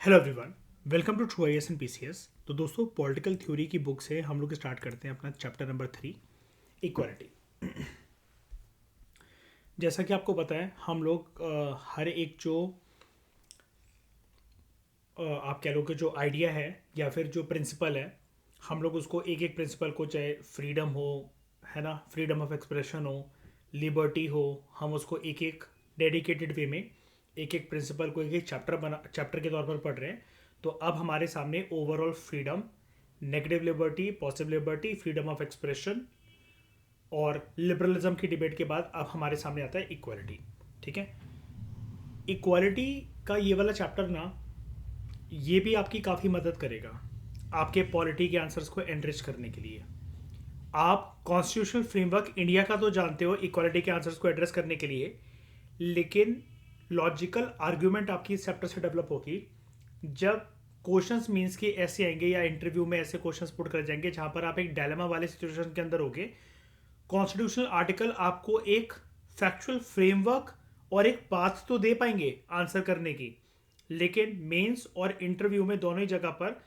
Hello everyone, welcome to true IAS and PCS. तो दोस्तों, political theory की book से हम लोग स्टार्ट करते हैं अपना चैप्टर नंबर 3, इक्वालिटी। जैसा कि आपको पता है, हम लोग हर एक जो आप कह लो कि जो आइडिया है या फिर जो प्रिंसिपल है, हम लोग उसको एक एक प्रिंसिपल को, चाहे फ्रीडम हो, है ना, फ्रीडम ऑफ एक्सप्रेशन हो, लिबर्टी हो, हम उसको एक एक डेडिकेटेड वे में एक एक प्रिंसिपल को एक एक चैप्टर के तौर पर पढ़ रहे हैं। तो अब हमारे सामने overall freedom, negative liberty, positive liberty, freedom of expression और लिबरलिज्म की डिबेट के बाद अब हमारे सामने आता है इक्वालिटी। ठीक है, इक्वालिटी का ये वाला चैप्टर ना, ये भी आपकी काफ़ी मदद करेगा आपके पॉलिटी के आंसर्स को एनरिच करने के लिए। आप कॉन्स्टिट्यूशनल फ्रेमवर्क इंडिया का तो जानते हो इक्वालिटी के आंसर्स को एड्रेस करने के लिए, लेकिन लॉजिकल आर्ग्यूमेंट आपकी इस चैप्टर से डेवलप होगी जब क्वेश्चंस मीन्स के ऐसे आएंगे या इंटरव्यू में ऐसे क्वेश्चंस पुट कर जाएंगे जहां पर आप एक डायलेमा वाले सिचुएशन के अंदर होगे। कॉन्स्टिट्यूशनल आर्टिकल आपको एक फैक्चुअल फ्रेमवर्क और एक पाथ तो दे पाएंगे आंसर करने की, लेकिन मेंस और इंटरव्यू में दोनों ही जगह पर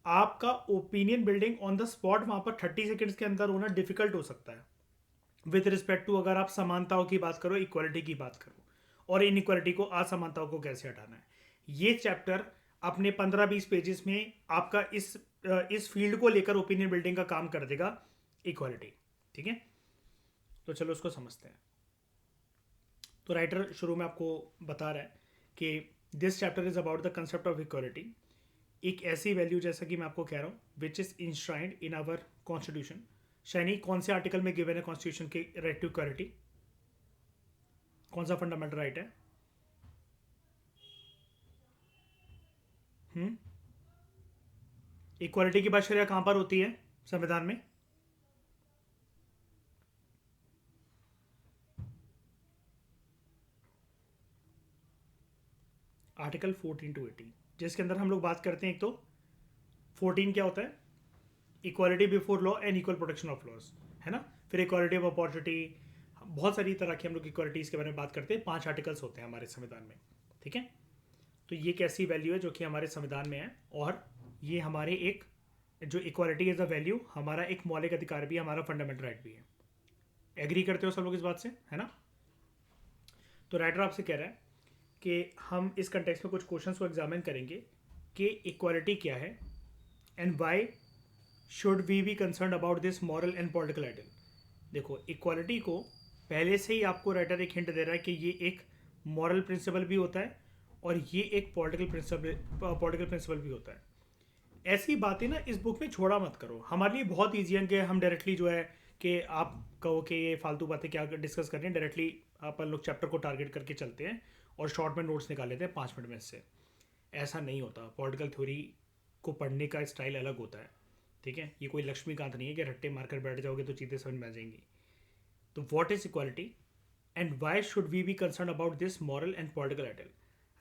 आपका opinion building on the spot वहां पर 30 सेकेंड्स के अंदर होना डिफिकल्ट हो सकता है। विद रिस्पेक्ट टू अगर आप समानताओं की बात करो, इक्वालिटी की बात करो, और इन इक्वालिटी को, असमानताओं को कैसे हटाना है। ये चैप्टर अपने 15-20 पेजेस में आपका इस फील्ड को लेकर ओपिनियन बिल्डिंग का काम कर देगा, इक्वालिटी। ठीक है, तो चलो उसको समझते हैं। तो राइटर शुरू में आपको बता रहा है कि this chapter is about the concept of equality, एक ऐसी वैल्यू, जैसा कि मैं आपको कह रहा हूँ, which is enshrined in our constitution. शैनी, कौन से आर्टिकल में गिवन है कॉन्स्टिट्यूशन के राइट टू इक्वालिटी? कौन सा फंडामेंटल राइट है? इक्वालिटी की बात शरिया कहां पर होती है संविधान में? आर्टिकल 14 to 18, जिसके अंदर हम लोग बात करते हैं। एक तो 14 क्या होता है? Equality before law and equal protection of laws, है ना। फिर इक्वालिटी ऑफ अपॉर्चुनिटी, बहुत सारी तरह की हम लोग इक्वालिटीज के बारे में बात करते हैं। 5 आर्टिकल्स होते हैं हमारे संविधान में। ठीक है, तो ये एक ऐसी वैल्यू है जो कि हमारे संविधान में है, और ये हमारे एक, जो इक्वालिटी एज अ वैल्यू हमारा एक मौलिक अधिकार भी है, हमारा फंडामेंटल राइट भी है। एग्री करते हो सब लोग इस बात से, है ना? तो राइटर आपसे कह रहा है कि हम इस कंटेक्स्ट में कुछ क्वेश्चंस को एग्जामिन करेंगे कि इक्वालिटी क्या है and why should we be concern about this moral and political ideal. देखो, इक्वालिटी को पहले से ही आपको राइटर एक हिंट दे रहा है कि ये एक मॉरल प्रिंसिपल भी होता है और ये एक पॉलिटिकल प्रिंसिपल भी होता है। ऐसी बातें ना इस बुक में छोड़ा मत करो। हमारे लिए बहुत ईजी है कि हम डायरेक्टली जो है कि आप कहो कि ये फालतू बातें क्या डिस्कस कर रहे हैं, डायरेक्टली अपन लोग चैप्टर को टारगेट करके चलते हैं और शॉर्ट में नोट्स निकाल लेते हैं 5 मिनट में से। ऐसा नहीं होता। पॉलिटिकल थ्योरी को पढ़ने का स्टाइल अलग होता है। ठीक है, ये कोई लक्ष्मीकांत नहीं है कि रट्टे मारकर बैठ जाओगे तो चीज़ें समझ में आ जाएंगी। तो what is equality and why should we be concern about this moral and political ideal.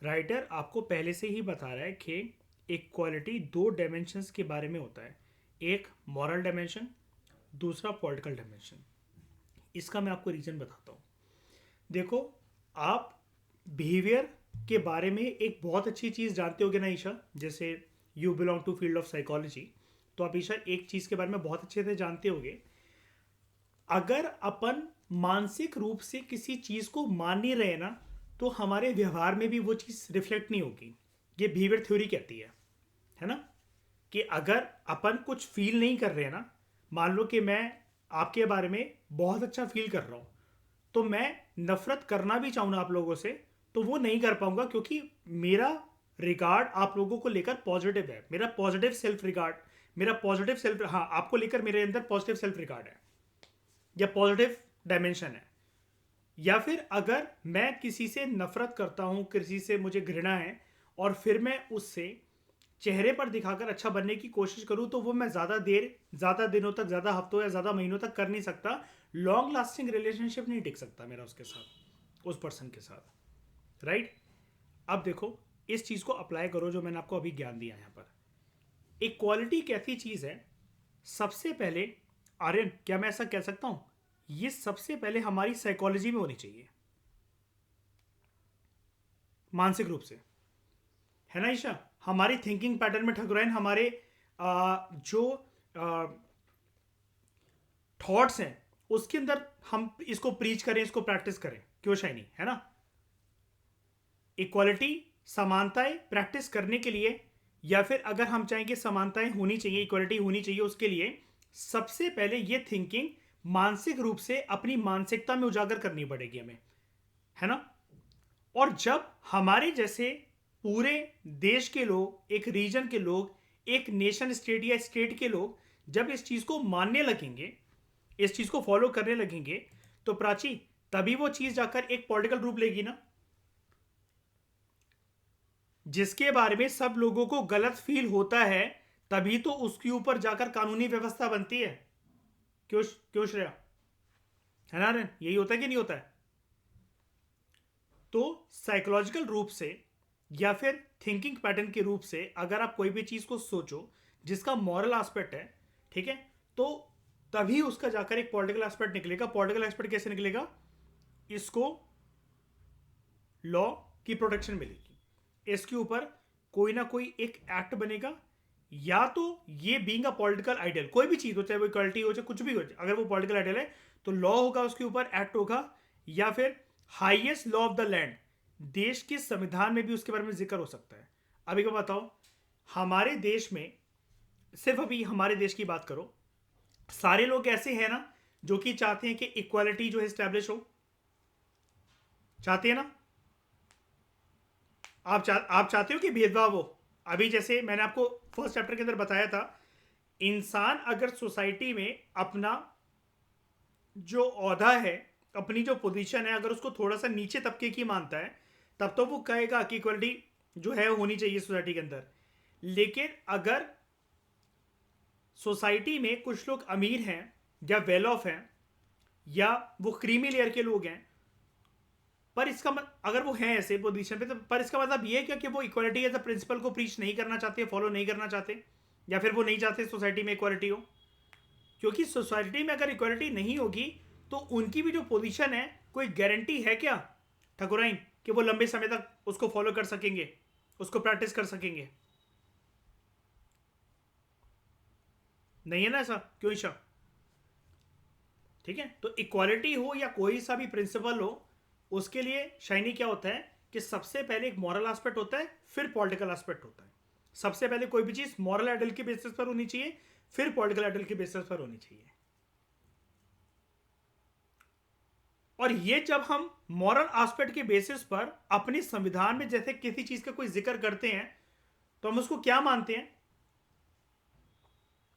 Writer आपको पहले से ही बता रहा है कि इक्वालिटी 2 डायमेंशंस के बारे में होता है, एक मॉरल डायमेंशन, दूसरा पॉलिटिकल डायमेंशन। इसका मैं आपको रीजन बताता हूँ। देखो, आप बिहेवियर के बारे में एक बहुत अच्छी चीज़ जानते होगे ना ईशा, जैसे you belong to field of psychology, तो आप ईशा एक चीज़ के बारे में बहुत अच्छे से जानते होगे। अगर अपन मानसिक रूप से किसी चीज़ को मान नहीं रहे ना, तो हमारे व्यवहार में भी वो चीज़ रिफ्लेक्ट नहीं होगी। ये बिहेवियर थ्योरी कहती है ना, कि अगर अपन कुछ फील नहीं कर रहे हैं ना, मान लो कि मैं आपके बारे में बहुत अच्छा फील कर रहा हूँ, तो मैं नफरत करना भी चाहूँ ना आप लोगों से, तो वो नहीं कर पाऊंगा, क्योंकि मेरा रिगार्ड आप लोगों को लेकर पॉजिटिव है, मेरा पॉजिटिव सेल्फ रिगार्ड, मेरा पॉजिटिव सेल्फ, हाँ, आपको लेकर मेरे अंदर पॉजिटिव सेल्फ रिगार्ड है या पॉजिटिव डायमेंशन है। या फिर अगर मैं किसी से नफरत करता हूँ, किसी से मुझे घृणा है, और फिर मैं उससे चेहरे पर दिखाकर अच्छा बनने की कोशिश करूँ, तो वो मैं ज़्यादा देर, ज़्यादा दिनों तक, ज़्यादा हफ्तों या ज़्यादा महीनों तक कर नहीं सकता। लॉन्ग लास्टिंग रिलेशनशिप नहीं टिक सकता मेरा उसके साथ, उस पर्सन के साथ। राइट? अब देखो, इस चीज़ को अप्लाई करो जो मैंने आपको अभी ज्ञान दिया यहाँ पर। इक्वालिटी एक ऐसी चीज़ है, सबसे पहले, आर्यन, क्या मैं ऐसा कह सकता हूँ, ये सबसे पहले हमारी साइकोलॉजी में होनी चाहिए, मानसिक रूप से, है ना ईशा? हमारी थिंकिंग पैटर्न में ठकुराइन हमारे जो थॉट्स हैं उसके अंदर हम इसको प्रीच करें, इसको प्रैक्टिस करें। क्यों शाइनी, है ना? इक्वालिटी, समानताएं प्रैक्टिस करने के लिए, या फिर अगर हम चाहें कि समानताएं होनी चाहिए, इक्वालिटी होनी चाहिए, उसके लिए सबसे पहले ये थिंकिंग मानसिक रूप से अपनी मानसिकता में उजागर करनी पड़ेगी हमें, है ना? और जब हमारे जैसे पूरे देश के लोग, एक रीजन के लोग, एक नेशन स्टेट या स्टेट के लोग जब इस चीज को मानने लगेंगे, इस चीज को फॉलो करने लगेंगे, तो प्राची तभी वो चीज जाकर एक पॉलिटिकल रूप लेगी ना, जिसके बारे में सब लोगों को गलत फील होता है, तभी तो उसके ऊपर जाकर कानूनी व्यवस्था बनती है। क्यों क्यों श्रेया, है ना? यही होता है कि नहीं होता है? तो साइकोलॉजिकल रूप से या फिर थिंकिंग पैटर्न के रूप से अगर आप कोई भी चीज को सोचो जिसका मॉरल एस्पेक्ट है, ठीक है, तो तभी उसका जाकर एक पॉलिटिकल एस्पेक्ट निकलेगा। पॉलिटिकल एस्पेक्ट कैसे निकलेगा? इसको लॉ की प्रोटेक्शन मिलेगी, इसके ऊपर कोई ना कोई एक एक्ट बनेगा, या तो ये बीइंग अ पॉलिटिकल आइडियल, कोई भी चीज हो, चाहे वो इक्वालिटी हो, चाहे कुछ भी हो, अगर वो पॉलिटिकल आइडियल है तो लॉ होगा, उसके ऊपर एक्ट होगा, या फिर highest law of the land, देश के संविधान में भी उसके बारे में जिक्र हो सकता है। अभी को बताओ, हमारे देश में, सिर्फ अभी हमारे देश की बात करो, सारे लोग ऐसे हैं ना जो कि चाहते हैं कि इक्वालिटी जो है स्टैब्लिश हो, चाहते हैं ना? आप चाहते हो कि भेदभाव हो? अभी जैसे मैंने आपको फर्स्ट चैप्टर के अंदर बताया था, इंसान अगर सोसाइटी में अपना जो ओहदा है, अपनी जो पोजीशन है, अगर उसको थोड़ा सा नीचे तबके की मानता है, तब तो वो कहेगा कि इक्वलिटी जो है होनी चाहिए सोसाइटी के अंदर। लेकिन अगर सोसाइटी में कुछ लोग अमीर हैं या वेल ऑफ हैं या वो क्रीमी लेयर के लोग हैं, पर इसका अगर वो हैं ऐसे पोजीशन पे, तो पर इसका मतलब ये है क्या कि वो इक्वालिटी एज अ प्रिंसिपल को प्रीच नहीं करना चाहते, फॉलो नहीं करना चाहते, या फिर वो नहीं चाहते सोसाइटी में इक्वालिटी हो? क्योंकि सोसाइटी में अगर इक्वालिटी नहीं होगी तो उनकी भी जो पोजीशन है, कोई गारंटी है क्या ठकुराइन कि वो लंबे समय तक उसको फॉलो कर सकेंगे, उसको प्रैक्टिस कर सकेंगे? नहीं है ना ऐसा, क्यों ईशा? ठीक है, तो इक्वालिटी हो या कोई सा भी प्रिंसिपल हो, उसके लिए शाइनी क्या होता है कि सबसे पहले एक मॉरल एस्पेक्ट होता है, फिर पॉलिटिकल एस्पेक्ट होता है। सबसे पहले कोई भी चीज मॉरल आइडल के बेसिस पर होनी चाहिए, फिर पॉलिटिकल आइडल के बेसिस पर होनी चाहिए। और ये जब हम मॉरल एस्पेक्ट के बेसिस पर अपने संविधान में जैसे किसी चीज का कोई जिक्र करते हैं, तो हम उसको क्या मानते हैं?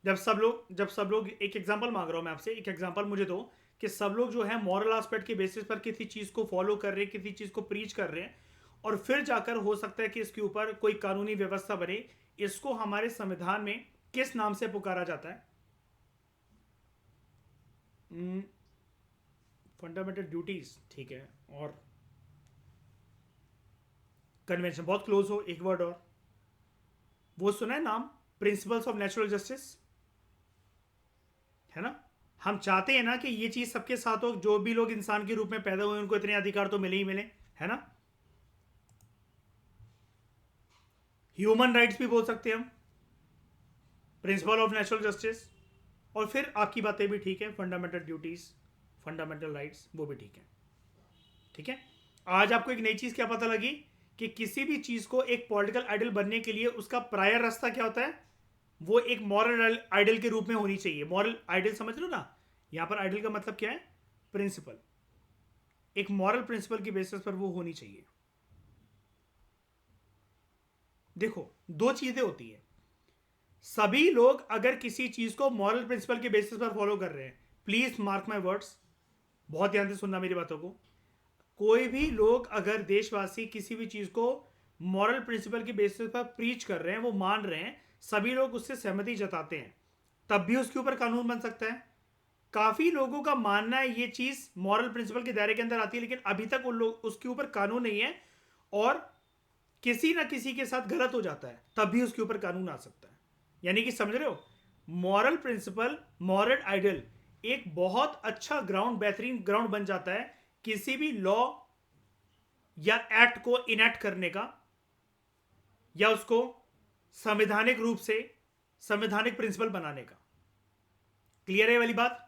जब सब लोग एक एग्जांपल मांग रहा हूं मैं आपसे, एक एग्जांपल मुझे दो कि सब लोग जो है मॉरल एस्पेक्ट के बेसिस पर किसी चीज को फॉलो कर रहे हैं, किसी चीज को प्रीच कर रहे हैं, और फिर जाकर हो सकता है कि इसके ऊपर कोई कानूनी व्यवस्था बने। इसको हमारे संविधान में किस नाम से पुकारा जाता है? फंडामेंटल ड्यूटीज, ठीक है, और कन्वेंशन बहुत क्लोज हो, एक वर्ड और, वो सुना है नाम? प्रिंसिपल्स ऑफ नेचुरल जस्टिस, है ना? हम चाहते हैं ना कि ये चीज सबके साथ हो, जो भी लोग इंसान के रूप में पैदा हुए उनको इतने अधिकार तो मिले ही मिले, है ना? ह्यूमन राइट्स भी बोल सकते हैं हम, प्रिंसिपल ऑफ नेचुरल जस्टिस, और फिर आपकी बातें भी ठीक है, फंडामेंटल ड्यूटीज, फंडामेंटल राइट्स, वो भी ठीक है। ठीक है, आज आपको एक नई चीज क्या पता लगी कि किसी भी चीज को एक पॉलिटिकल आइडल बनने के लिए उसका प्रायर रास्ता क्या होता है? वो एक मॉरल आइडल के रूप में होनी चाहिए। मॉरल आइडल समझ लो ना, यहां पर आइडल का मतलब क्या है? प्रिंसिपल। एक मॉरल प्रिंसिपल की बेसिस पर वो होनी चाहिए। देखो, दो चीजें होती है, सभी लोग अगर किसी चीज को मॉरल प्रिंसिपल के बेसिस पर फॉलो कर रहे हैं, प्लीज मार्क माई वर्ड्स, बहुत ध्यान से सुनना मेरी बातों को, कोई भी लोग अगर देशवासी किसी भी चीज को मॉरल प्रिंसिपल के बेसिस पर प्रीच कर रहे हैं, वो मान रहे हैं, सभी लोग उससे सहमति जताते हैं, तब भी उसके ऊपर कानून बन सकता है। काफी लोगों का मानना है ये चीज मॉरल प्रिंसिपल के दायरे के अंदर आती है, लेकिन अभी तक उन लोग उसके ऊपर कानून नहीं है, और किसी ना किसी के साथ गलत हो जाता है, तब भी उसके ऊपर कानून आ सकता है। यानी कि समझ रहे हो, मॉरल प्रिंसिपल, मॉरल आइडल एक बहुत अच्छा ग्राउंड, बेहतरीन ग्राउंड बन जाता है किसी भी लॉ या एक्ट को इनेक्ट करने का, या उसको संवैधानिक रूप से संवैधानिक प्रिंसिपल बनाने का। क्लियर है ये वाली बात?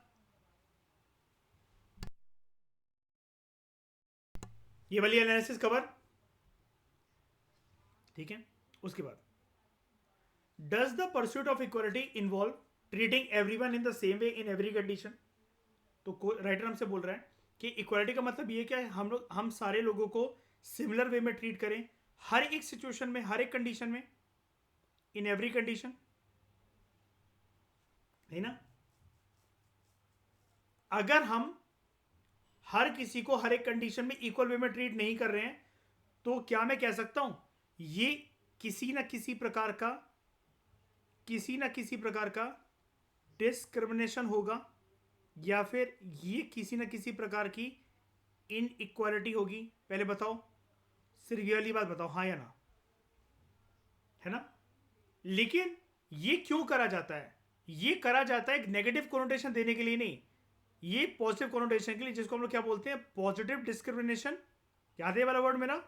ये वाली एनालिसिस कवर, ठीक है। उसके बाद does the pursuit of equality involve treating everyone in the same way in every condition? तो राइटर हमसे बोल रहा है कि इक्वालिटी का मतलब ये क्या है, हम सारे लोगों को सिमिलर वे में ट्रीट करें हर एक सिचुएशन में, हर एक कंडीशन में, इन एवरी कंडीशन, है ना। अगर हम हर किसी को हर एक कंडीशन में इक्वल वे में ट्रीट नहीं कर रहे हैं तो क्या मैं कह सकता हूं ये किसी ना किसी प्रकार का डिस्क्रिमिनेशन होगा, या फिर ये किसी ना किसी प्रकार की इनइक्वालिटी होगी? पहले बताओ, सिर्फ ये वाली बात बताओ, हाँ या ना, है ना। लेकिन ये क्यों करा जाता है? ये करा जाता है एक नेगेटिव कोनोटेशन देने के लिए नहीं, ये पॉजिटिव कोनोटेशन के लिए, जिसको हम लोग क्या बोलते हैं, पॉजिटिव डिस्क्रिमिनेशन। याद है वाला वर्ड मेरा?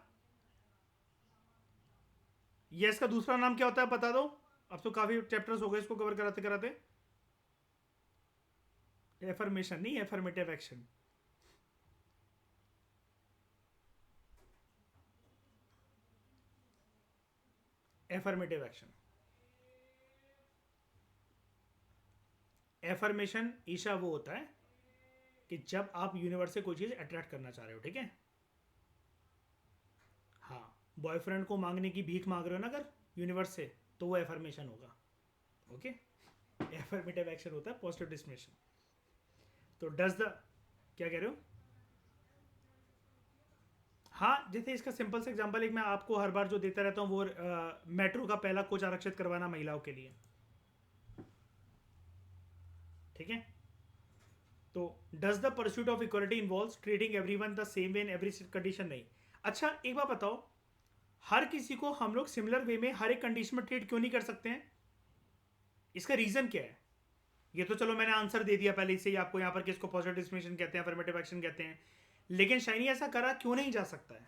ये इसका दूसरा नाम क्या होता है बता दो? अब तो काफी चैप्टर्स हो गए इसको कवर कराते कराते। एफर्मेशन नहीं, affirmative action. Affirmative action, affirmation Isha वो होता है कि जब आप यूनिवर्स से कोई चीज अट्रैक्ट करना चाह रहे हो, ठीक है। हाँ, बॉयफ्रेंड को मांगने की भीख मांग रहे हो ना अगर यूनिवर्स से, तो वो एफर्मेशन होगा। ओके, एफर्मेटिव एक्शन होता है पॉजिटिव डिस्क्रिमिनेशन। तो डज द, क्या कह रहे हो? हाँ, जैसे इसका सिंपल सा एग्जांपल एक मैं आपको हर बार जो देता रहता हूँ, वो मेट्रो का पहला कोच आरक्षित करवाना महिलाओं के लिए, ठीक है। तो does the pursuit of equality involve treating everyone the same way in every condition? नहीं। अच्छा एक बात बताओ, हर किसी को हम लोग सिमिलर वे में हर एक कंडीशन में ट्रीट क्यों नहीं कर सकते हैं? इसका रीजन क्या है? ये तो चलो मैंने आंसर दे दिया पहले से ही आपको यहाँ पर कि इसको पॉजिटिव डिस्क्रिमिनेशन कहते हैं, अफर्मेटिव एक्शन कहते हैं। लेकिन शाइनी ऐसा करा क्यों नहीं जा सकता है?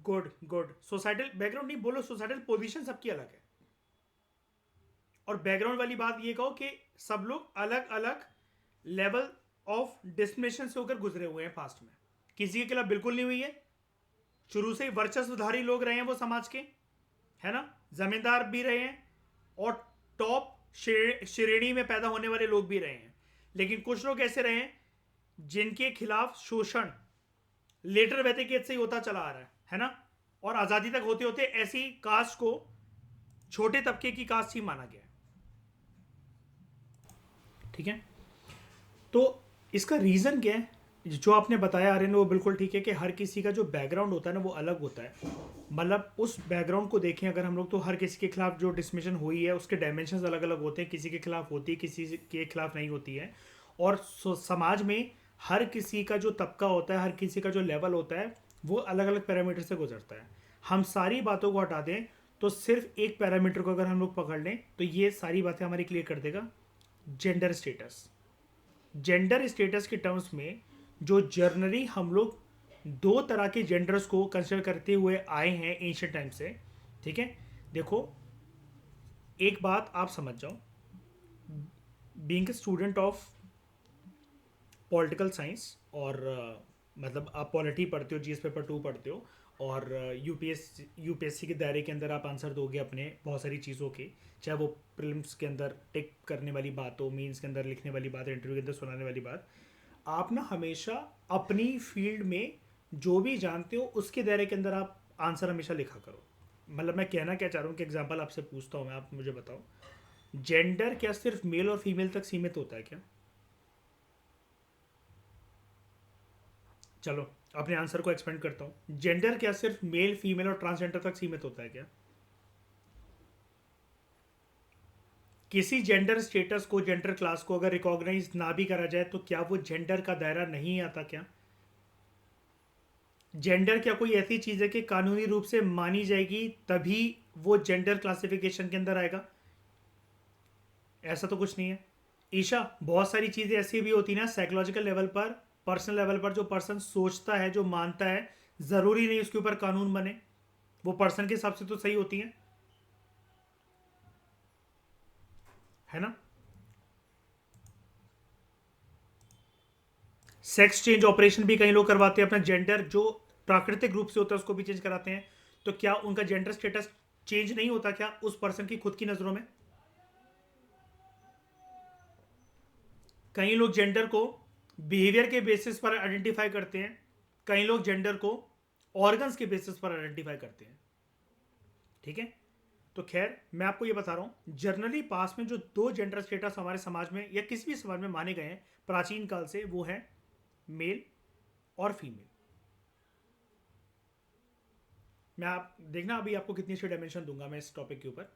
गुड गुड, सोसाइटल बैकग्राउंड नहीं बोलो, सोसाइटल पोजीशन सबकी अलग है। और बैकग्राउंड वाली बात ये कहो कि सब लोग अलग अलग लेवल ऑफ डिस्क्रिमिनेशन से होकर गुजरे हुए हैं पास्ट में। किसी के खिलाफ बिल्कुल नहीं हुई है, शुरू से ही वर्चस्वधारी लोग रहे हैं वो समाज के, है ना, जमींदार भी रहे हैं और टॉप श्रेणी में पैदा होने वाले लोग भी रहे हैं। लेकिन कुछ लोग ऐसे रहे हैं जिनके खिलाफ शोषण लेटर वैदिक एज से ही होता चला आ रहा है ना, और आजादी तक होते होते ऐसी कास्ट को छोटे तबके की कास्ट ही माना गया, ठीक है। तो इसका रीजन क्या है? जो आपने बताया आर्यन, वो बिल्कुल ठीक है कि हर किसी का जो बैकग्राउंड होता है ना वो अलग होता है। मतलब उस बैकग्राउंड को देखें अगर हम लोग, तो हर किसी के खिलाफ जो डिस्क्रिमिनेशन हुई है उसके डायमेंशंस अलग अलग होते हैं, किसी के खिलाफ होती है, किसी के खिलाफ नहीं होती है। और समाज में हर किसी का जो तबका होता है, हर किसी का जो लेवल होता है, वो अलग अलग पैरामीटर से गुजरता है। हम सारी बातों को हटा दें तो सिर्फ एक पैरामीटर को अगर हम लोग पकड़ लें तो ये सारी बातें हमारी क्लियर कर देगा, जेंडर स्टेटस। जेंडर स्टेटस के टर्म्स में जो जर्नली हम लोग दो तरह के जेंडर्स को कंसिडर करते हुए आए हैं एंशिएंट टाइम से, ठीक है। देखो एक बात आप समझ जाओ, being student of political science, और मतलब आप पॉलिटी पढ़ते हो, जीएस पेपर 2 पढ़ते हो, और यूपीएससी के दायरे के अंदर आप आंसर दोगे अपने बहुत सारी चीज़ों के, चाहे वो प्रीलिम्स के अंदर टिक करने वाली बात हो, मीन्स के अंदर लिखने वाली बात, इंटरव्यू के अंदर सुनाने वाली बात। आप ना हमेशा अपनी फील्ड में जो भी जानते हो उसके दायरे के अंदर आप आंसर हमेशा लिखा करो। मतलब मैं कहना क्या चाह रहा हूँ कि एग्जांपल आपसे पूछता हूँ मैं, आप मुझे बताओ, जेंडर क्या सिर्फ मेल और फीमेल तक सीमित होता है क्या? चलो अपने आंसर को एक्सपेंड करता हूँ, जेंडर क्या सिर्फ मेल, फीमेल और ट्रांसजेंडर तक सीमित होता है क्या? किसी जेंडर स्टेटस को, जेंडर क्लास को अगर रिकॉग्नाइज ना भी करा जाए तो क्या वो जेंडर का दायरा नहीं आता क्या? जेंडर क्या कोई ऐसी चीज है कि कानूनी रूप से मानी जाएगी तभी वो जेंडर क्लासिफिकेशन के अंदर आएगा? ऐसा तो कुछ नहीं है ईशा। बहुत सारी चीजें ऐसी भी होती ना साइकोलॉजिकल लेवल पर, पर्सनल लेवल पर, जो पर्सन सोचता है, जो मानता है, जरूरी नहीं उसके ऊपर कानून बने। वो पर्सन के हिसाब से तो सही होती हैं, है ना। सेक्स चेंज ऑपरेशन भी कई लोग करवाते हैं, अपना जेंडर जो प्राकृतिक रूप से होता है उसको भी चेंज कराते हैं। तो क्या उनका जेंडर स्टेटस चेंज नहीं होता क्या उस पर्सन की खुद की नजरों में? कई लोग जेंडर को बिहेवियर के बेसिस पर आइडेंटिफाई करते हैं, कई लोग जेंडर को ऑर्गन्स के बेसिस पर आइडेंटिफाई करते हैं, ठीक है। तो खैर मैं आपको ये बता रहा हूं, जनरली पास में जो दो जेंडर स्टेटस हमारे समाज में या किसी भी समाज में माने गए हैं प्राचीन काल से, वो है मेल और फीमेल। मैं आप देखना अभी आपको कितनी अच्छी डायमेंशन दूंगा मैं इस टॉपिक के ऊपर,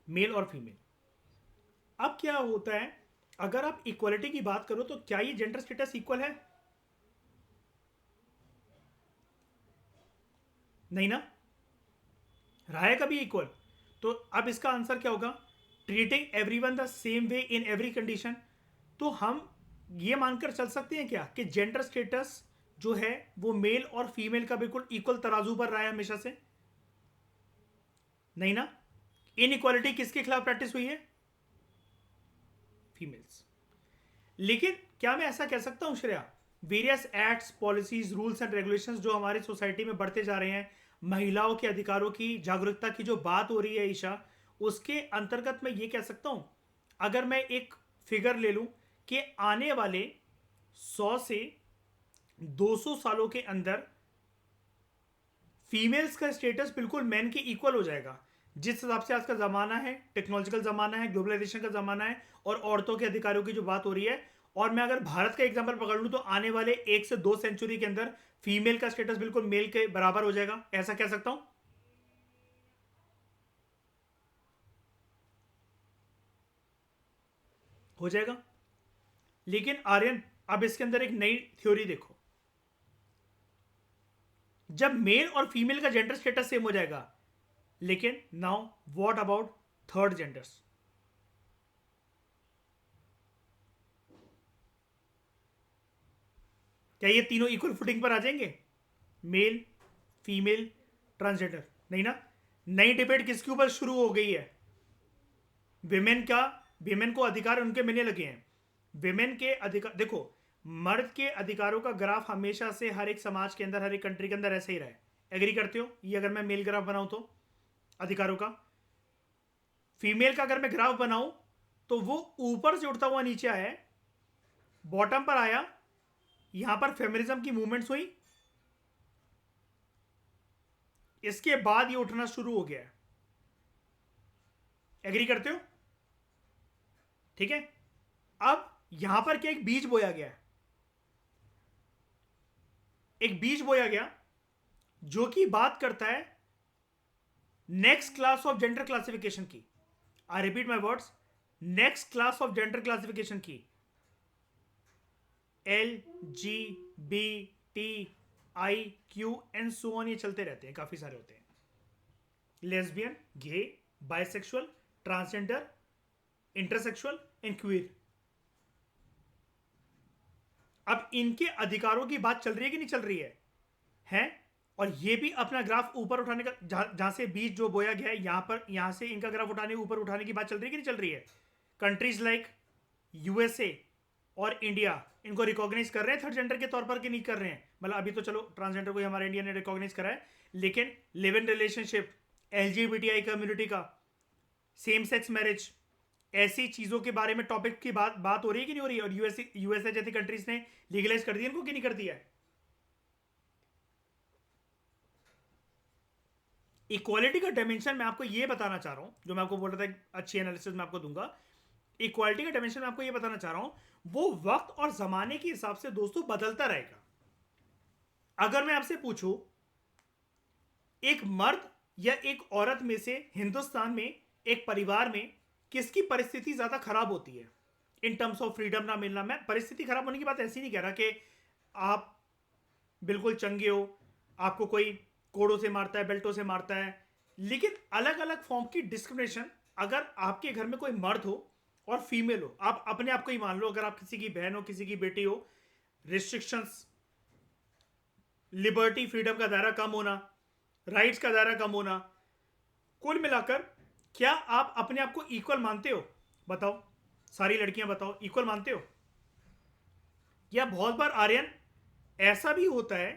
मेल और फीमेल। अब क्या होता है, अगर आप इक्वलिटी की बात करो तो क्या ये जेंडर स्टेटस इक्वल है? नहीं ना, रहा है कभी इक्वल? तो अब इसका आंसर क्या होगा, treating everyone the same way in every condition. तो हम ये मानकर चल सकते हैं क्या कि जेंडर स्टेटस जो है वो मेल और फीमेल का बिल्कुल इक्वल तराजू पर रहा है हमेशा से? नहीं ना, इनइक्वालिटी किसके खिलाफ प्रैक्टिस हुई है? फीमेल्स। लेकिन क्या मैं ऐसा कह सकता हूं Shreya, various acts, policies, rules and regulations जो हमारे सोसाइटी में बढ़ते जा रहे हैं, महिलाओं के अधिकारों की जागरूकता की जो बात हो रही है ईशा, उसके अंतर्गत मैं ये कह सकता हूं, अगर मैं एक फिगर ले लूं कि आने वाले 100 से 200 सालों के अंदर फीमेल्स का स्टेटस बिल्कुल मैन के इक्वल हो जाएगा। जिस हिसाब से आज का जमाना है, टेक्नोलॉजिकल जमाना है, ग्लोबलाइजेशन का जमाना है, और औरतों के अधिकारों की जो बात हो रही है, और मैं अगर भारत का एग्जांपल पकड़ लूं तो आने वाले 1 से 2 सेंचुरी के अंदर फीमेल का स्टेटस बिल्कुल मेल के बराबर हो जाएगा, ऐसा कह सकता हूं। हो जाएगा। लेकिन आर्यन अब इसके अंदर एक नई थ्योरी देखो, जब मेल और फीमेल का जेंडर स्टेटस सेम हो जाएगा, लेकिन now what about third genders? क्या ये तीनों इक्वल फुटिंग पर आ जाएंगे, मेल, फीमेल, ट्रांसजेंडर? नहीं ना। नई डिबेट किसके ऊपर शुरू हो गई है? विमेन का, विमेन को अधिकार उनके मिलने लगे हैं। विमेन के अधिकार देखो, मर्द के अधिकारों का ग्राफ हमेशा से हर एक समाज के अंदर, हर एक कंट्री के अंदर ऐसे ही रहा है। एग्री करते हो? ये अगर मैं मेल ग्राफ बनाऊं तो अधिकारों का, फीमेल का अगर मैं ग्राफ बनाऊं तो वो ऊपर से उठता हुआ नीचे आया है, बॉटम पर आया, यहां पर फेमिनिज्म की मूवमेंट्स हुई, इसके बाद ये उठना शुरू हो गया है। एग्री करते हो? ठीक है। अब यहां पर क्या एक बीज बोया गया है, एक बीज बोया गया जो कि बात करता है next class of gender classification की। I repeat my words, next class of gender classification की। LGBTIQ सो ऑन, ये चलते रहते हैं, काफी सारे होते हैं। Lesbian, gay, bisexual, transgender, intersexual and queer. अब इनके अधिकारों की बात चल रही है कि नहीं चल रही है? हैं? और ये भी अपना ग्राफ ऊपर उठाने का, जहां से बीज जो बोया गया है, यहां पर, यहां से इनका ग्राफ उठाने, ऊपर उठाने की बात चल रही है कि नहीं चल रही है? कंट्रीज लाइक यूएसए और इंडिया इनको रिकॉग्नाइज कर रहे हैं थर्ड जेंडर के तौर पर कि नहीं कर रहे हैं? मतलब अभी तो चलो ट्रांसजेंडर को ही हमारे इंडिया ने रिकॉग्नाइज करा है, लेकिन live in relationship, LGBTI community का, सेम सेक्स मैरिज, ऐसी चीजों के बारे में टॉपिक की बात हो रही है कि नहीं हो रही है? और यूएसए जैसी कंट्रीज ने लीगलाइज कर दिया इनको कि नहीं कर दिया है? इक्वालिटी का डायमेंशन मैं आपको ये बताना चाह रहा हूं, जो मैं आपको बोल रहा था अच्छी एनालिसिस मैं आपको दूंगा। इक्वालिटी का डायमेंशन मैं आपको ये बताना चाह रहा हूं, वो वक्त और जमाने के हिसाब से दोस्तों बदलता रहेगा। अगर मैं आपसे पूछूं, एक मर्द या एक औरत में से हिंदुस्तान में एक परिवार में किसकी परिस्थिति ज्यादा खराब होती है इन टर्म्स ऑफ फ्रीडम ना मिलना? मैं परिस्थिति खराब होने की बात ऐसी नहीं कह रहा कि आप बिल्कुल चंगे हो, आपको कोई कोड़ों से मारता है, बेल्टों से मारता है, लेकिन अलग अलग फॉर्म की डिस्क्रिमिनेशन। अगर आपके घर में कोई मर्द हो और फीमेल हो, आप अपने आप को ही मान लो, अगर आप किसी की बहन हो, किसी की बेटी हो, रिस्ट्रिक्शंस, लिबर्टी, फ्रीडम का दायरा कम होना, राइट्स का दायरा कम होना। कुल मिलाकर क्या आप अपने आप को इक्वल मानते हो? बताओ, सारी लड़कियां बताओ, इक्वल मानते हो? या बहुत बार आर्यन ऐसा भी होता है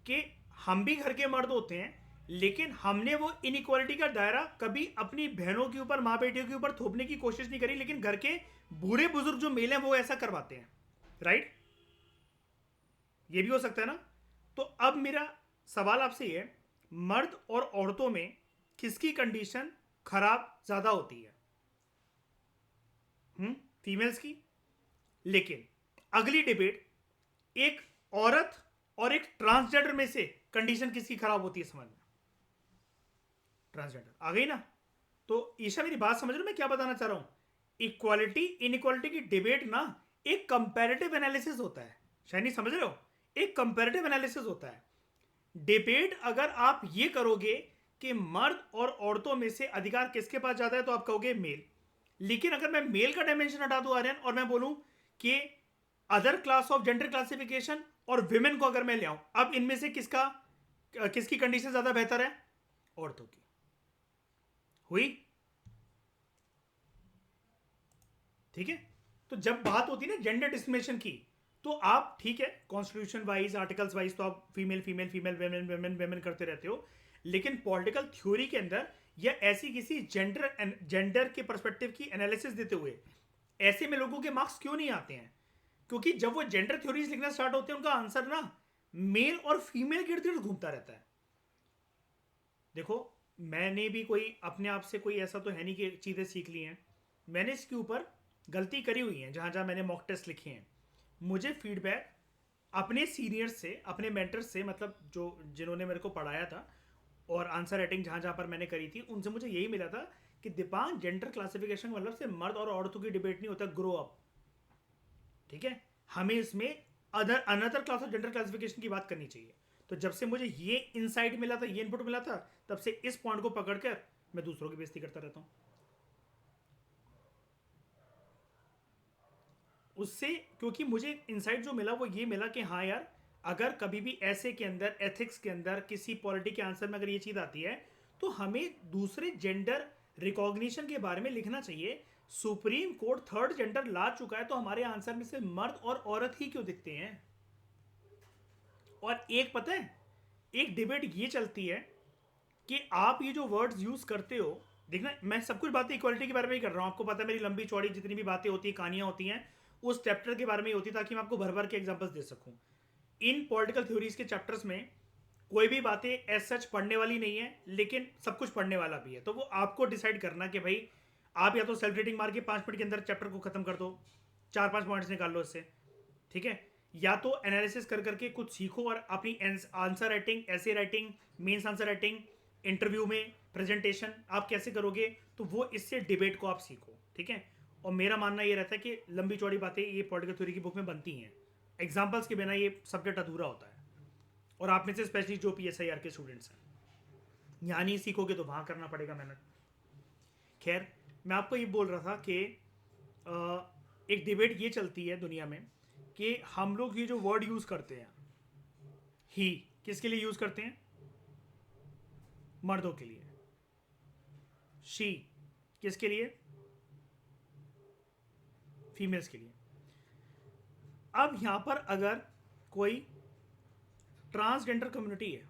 कि हम भी घर के मर्द होते हैं, लेकिन हमने वो इनइक्वालिटी का दायरा कभी अपनी बहनों के ऊपर, माँ बेटियों के ऊपर थोपने की कोशिश नहीं करी, लेकिन घर के बूढ़े बुजुर्ग जो मेल हैं वो ऐसा करवाते हैं। राइट? ये भी हो सकता है ना? तो अब मेरा सवाल आपसे ये है, मर्द और औरतों में किसकी कंडीशन खराब ज्यादा होती है? फीमेल्स की। लेकिन अगली डिबेट, एक औरत और एक ट्रांसजेंडर में से कंडीशन किसकी खराब होती है? समझ में? ट्रांसजेंडर आ गई ना? तो ईशा मेरी बात समझ रहे हो मैं क्या बताना चाह रहा हूं? इक्वालिटी इनइक्वालिटी की डिबेट ना एक कंपैरेटिव एनालिसिस होता है। शायद नहीं समझ रहे हो? एक कंपैरेटिव एनालिसिस होता है। डिबेट अगर आप ये करोगे कि मर्द और औरतों में से अधिकार किसके पास ज्यादा है, तो आप कहोगे मेल। लेकिन अगर मैं मेल का डायमेंशन हटा दूं आर्यन, और मैं बोलूं कि other class of gender classification और विमेन को अगर मैं ले आऊं, अब इनमें से किसकी कंडीशन ज्यादा बेहतर है? औरतों की। हुई? ठीक है? तो जब बात होती है ना जेंडर डिस्क्रिमिनेशन की, तो आप ठीक है कॉन्स्टिट्यूशन वाइज, आर्टिकल्स वाइज तो आप female female female women women women करते रहते हो, लेकिन पॉलिटिकल थ्योरी के अंदर या ऐसी किसी जेंडर के परस्पेक्टिव की एनालिसिस देते हुए ऐसे में लोगों के मार्क्स क्यों नहीं आते हैं? क्योंकि जब वो जेंडर थ्योरीज लिखना स्टार्ट होते हैं, उनका आंसर ना मेल और फीमेल के इर्द गिर्द घूमता रहता है। देखो, मैंने भी कोई अपने आप से कोई ऐसा तो है नहीं कि चीज़ें सीख ली हैं। मैंने इसके ऊपर गलती करी हुई है जहाँ जहाँ मैंने मॉक टेस्ट लिखे हैं। मुझे फीडबैक अपने सीनियर्स से, अपने मेंटर्स से, मतलब जो जिन्होंने मेरे को पढ़ाया था, और आंसर राइटिंग जहाँ जहाँ पर मैंने करी थी, उनसे मुझे यही मिला था कि दीपांग, जेंडर क्लासिफिकेशन मतलब से मर्द और औरतों की डिबेट नहीं होता, ग्रो अप। ठीक है? हमें इसमें another class of gender classification की बात करनी चाहिए। तो जब से मुझे ये इनसाइट मिला था, ये इनपुट मिला था, तब से इस पॉइंट को पकड़कर मैं दूसरों की बेइज्जती करता रहता हूँ। उससे क्योंकि मुझे इनसाइट जो मिला वो ये मिला कि हाँ यार, अगर कभी भी ऐसे के अंदर, एथिक्स के अंदर, किसी पॉलिटी के आंसर में अगर ये चीज़ आती है, तो हमें दूसरे जेंडर रिकॉग्निशन के बारे में लिखना चाहिए। सुप्रीम कोर्ट थर्ड जेंडर ला चुका है, तो हमारे आंसर में से मर्द और औरत ही क्यों दिखते हैं? और एक पता है, एक डिबेट ये चलती है कि आप ये जो वर्ड्स यूज करते हो, देखना मैं सब कुछ बातें इक्वालिटी के बारे में ही कर रहा हूँ। आपको पता है मेरी लंबी चौड़ी जितनी भी बातें होती है, कहानियां होती हैं, उस चैप्टर के बारे में ही होती है, ताकि मैं आपको भर भर के एग्जांपल्स दे सकूं। इन पॉलिटिकल थ्योरीज के चैप्टर्स में कोई भी बातें एज सच पढ़ने वाली नहीं है, लेकिन सब कुछ पढ़ने वाला भी है। तो वो आपको डिसाइड करना कि भाई आप या तो सेल्फ रेटिंग मार के 5 मिनट के अंदर चैप्टर को खत्म कर दो, 4-5 पॉइंट्स निकाल लो इससे। ठीक है? या तो एनालिसिस कर करके कुछ सीखो और अपनी आंसर राइटिंग, ऐसे writing, mains answer writing, interview में प्रेजेंटेशन आप कैसे करोगे, तो वो इससे डिबेट को आप सीखो। ठीक है? और मेरा मानना ये रहता है कि लंबी चौड़ी बातें ये पॉलिटिकल थ्योरी की बुक में बनती हैं, एग्जाम्पल्स के बिना ये सब्जेक्ट अधूरा होता है। और आप में से स्पेशली जो PSIR के स्टूडेंट्स हैं, यहाँ नहीं सीखोगे तो वहाँ करना पड़ेगा मेहनत। खैर, मैं आपको ये बोल रहा था कि एक डिबेट ये चलती है दुनिया में कि हम लोग ये जो वर्ड यूज़ करते हैं, ही किसके लिए यूज़ करते हैं? मर्दों के लिए। शी किसके लिए? फीमेल्स के लिए। अब यहां पर अगर कोई ट्रांसजेंडर कम्युनिटी है,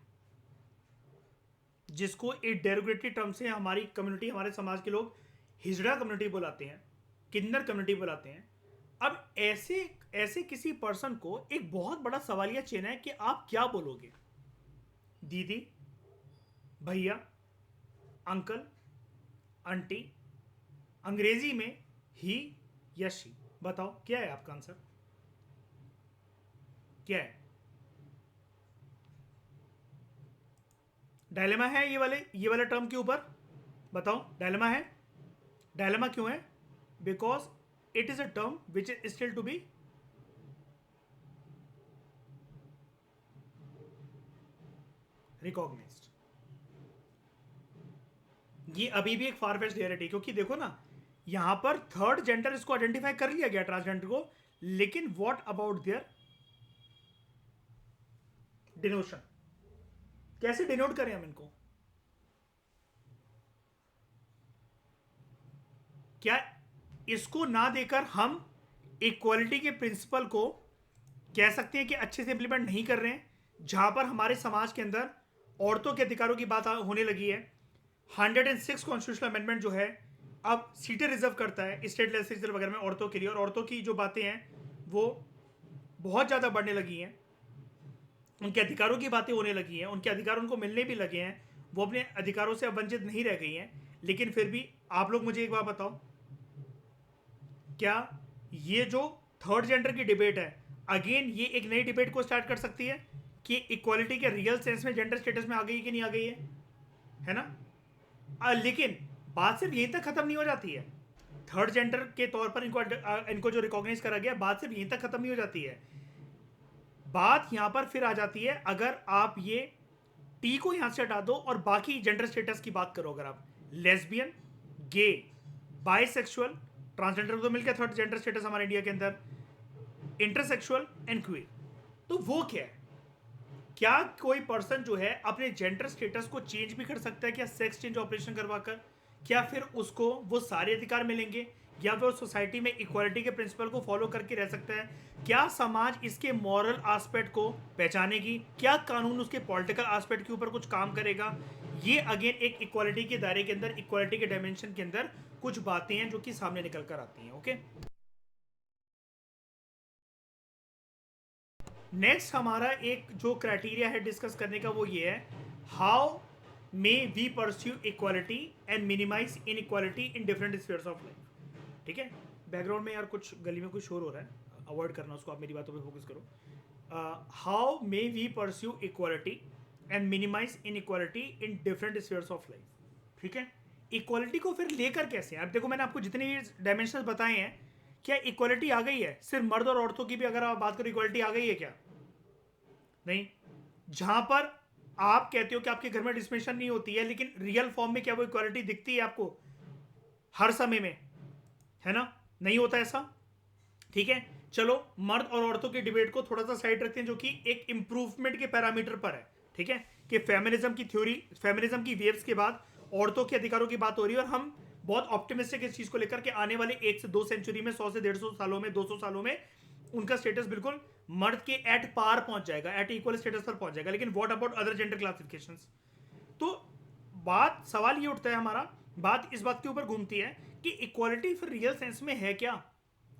जिसको एक डेरोगेटरी टर्म से हमारी कम्युनिटी, हमारे समाज के लोग हिजड़ा कम्युनिटी बुलाते हैं, किन्नर कम्युनिटी बुलाते हैं, अब ऐसे ऐसे किसी पर्सन को एक बहुत बड़ा सवालिया चिन्ह है कि आप क्या बोलोगे? दीदी, भैया, अंकल, आंटी, अंग्रेजी में ही या शी। बताओ क्या है आपका आंसर? क्या है? डायलेमा है ये वाले टर्म के ऊपर? बताओ, डायलेमा है? डायलेमा क्यों है? Because it is a term which is still to be recognised. ये अभी भी एक फार फेच्ड रियलिटी, क्योंकि देखो ना, यहां पर थर्ड जेंडर इसको आइडेंटिफाई कर लिया गया ट्रांसजेंडर को, लेकिन व्हाट अबाउट देयर डिनोशन? कैसे डिनोट करें हम इनको? क्या इसको ना देकर हम इक्वालिटी के प्रिंसिपल को कह सकते हैं कि अच्छे से इंप्लीमेंट नहीं कर रहे हैं, जहां पर हमारे समाज के अंदर औरतों के अधिकारों की बात होने लगी है। 106 कॉन्स्टिट्यूशनल अमेंडमेंट जो है अब सीटें रिजर्व करता है स्टेट लेजिस्लेचर वगैरह में औरतों के लिए, और औरतों की जो बातें हैं वो बहुत ज़्यादा बढ़ने लगी हैं, उनके अधिकारों की बातें होने लगी हैं, उनके अधिकार उनको मिलने भी लगे हैं, वो अपने अधिकारों से अब वंचित नहीं रह गई हैं। लेकिन फिर भी आप लोग मुझे एक बात बताओ, क्या ये जो थर्ड जेंडर की डिबेट है, अगेन ये एक नई डिबेट को स्टार्ट कर सकती है कि इक्वालिटी के रियल सेंस में जेंडर स्टेटस में आ गई कि नहीं आ गई है ना? लेकिन बात सिर्फ यहीं तक खत्म नहीं हो जाती है। थर्ड जेंडर के तौर पर इनको जो रिकॉग्नाइज करा गया, बात सिर्फ यहीं तक खत्म नहीं हो जाती है। बात यहां पर फिर आ जाती है, अगर आप ये टी को यहां से हटा दो और बाकी जेंडर स्टेटस की बात करो, अगर आप लेस्बियन, गे, बाइसेक्सुअल, ट्रांसजेंडर तो मिल गया थर्ड जेंडर स्टेटस हमारे इंडिया के अंदर, इंटरसेक्सुअल एंड क्वीर, तो वो क्या है? क्या कोई पर्सन जो है अपने जेंडर स्टेटस को चेंज भी कर सकता है क्या सेक्स चेंज ऑपरेशन करवाकर? क्या फिर उसको वो सारे अधिकार मिलेंगे, या फिर सोसाइटी में इक्वालिटी के प्रिंसिपल को फॉलो करके रह सकता है? क्या समाज इसके मॉरल एस्पेक्ट को पहचानेगी? क्या कानून उसके पॉलिटिकल एस्पेक्ट के ऊपर कुछ काम करेगा? ये अगेन एक इक्वालिटी के दायरे के अंदर, इक्वालिटी के डायमेंशन के अंदर कुछ बातें हैं जो कि सामने निकल कर आती हैं। ओके, नेक्स्ट हमारा एक जो क्राइटेरिया है डिस्कस करने का, वो ये है, how may we pursue equality and minimise inequality in different spheres of life. ठीक है, बैकग्राउंड में यार कुछ गली में कुछ शोर हो रहा है, अवॉइड करना उसको, आप मेरी बातों पे फोकस करो। How may we pursue equality and minimise inequality in different spheres of life. ठीक है, इक्वालिटी को फिर लेकर कैसे? अब देखो, मैंने आपको जितने भी डायमेंशन बताए हैं, क्या इक्वालिटी आ गई है? सिर्फ मर्द और औरतों की भी अगर आप बात करो, इक्वालिटी आ गई है क्या? नहीं। जहां पर आप कहते हो कि आपके घर में डिस्क्रिमिनेशन नहीं होती है, लेकिन रियल फॉर्म में क्या वो इक्वालिटी दिखती है आपको हर समय में? है ना, नहीं होता ऐसा। ठीक है, चलो मर्द और औरतों की डिबेट को थोड़ा सा साइड रखते हैं, जो कि एक इंप्रूवमेंट के पैरामीटर पर है। ठीक है, कि फेमिनिज्म की थ्योरी, फेमिनिज्म की वेव्स के बाद औरतों के अधिकारों की बात हो रही है, और हम बहुत ऑप्टिमिस्टिक इस चीज को लेकर के आने वाले 1 से 2 सेंचुरी में, 100 से 150 सालों में, 200 सालों में उनका स्टेटस बिल्कुल मर्द के एट पार पहुंच जाएगा, एट इक्वल स्टेटस पर पहुंच जाएगा। लेकिन what about other gender classifications? तो सवाल ये उठता है हमारा, बात इस बात के ऊपर घूमती है कि इक्वालिटी फिर रियल सेंस में है क्या,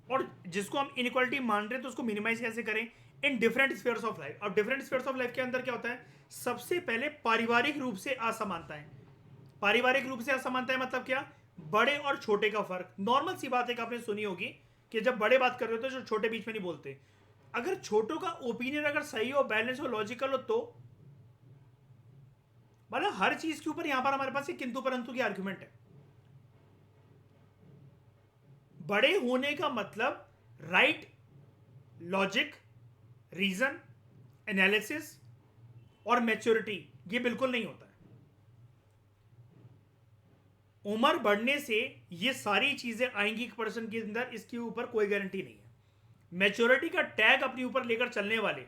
और जिसको हम इनइक्वालिटी मान रहे हैं तो उसको मिनिमाइज कैसे करें इन डिफरेंट स्फीयर्स ऑफ लाइफ। और डिफरेंट स्फीयर्स ऑफ लाइफ के अंदर क्या होता है? सबसे पहले पारिवारिक रूप से असमानताएं। पारिवारिक रूप से असमानताएं मतलब क्या? बड़े और छोटे का फर्क। नॉर्मल सी बात है कि आपने सुनी होगी कि जब बड़े बात कर रहे होते हैं, जो छोटे बीच में नहीं बोलते। अगर छोटों का ओपिनियन अगर सही हो, बैलेंस हो, लॉजिकल हो, तो मतलब हर चीज के ऊपर यहां पर हमारे पास एक किंतु परंतु की आर्ग्यूमेंट है। बड़े होने का मतलब राइट, लॉजिक, रीजन, एनालिसिस और मैच्योरिटी, ये बिल्कुल नहीं होता है। उम्र बढ़ने से ये सारी चीजें आएंगी एक पर्सन के अंदर, इसके ऊपर कोई गारंटी नहीं है। मैच्योरिटी का टैग अपने ऊपर लेकर चलने वाले,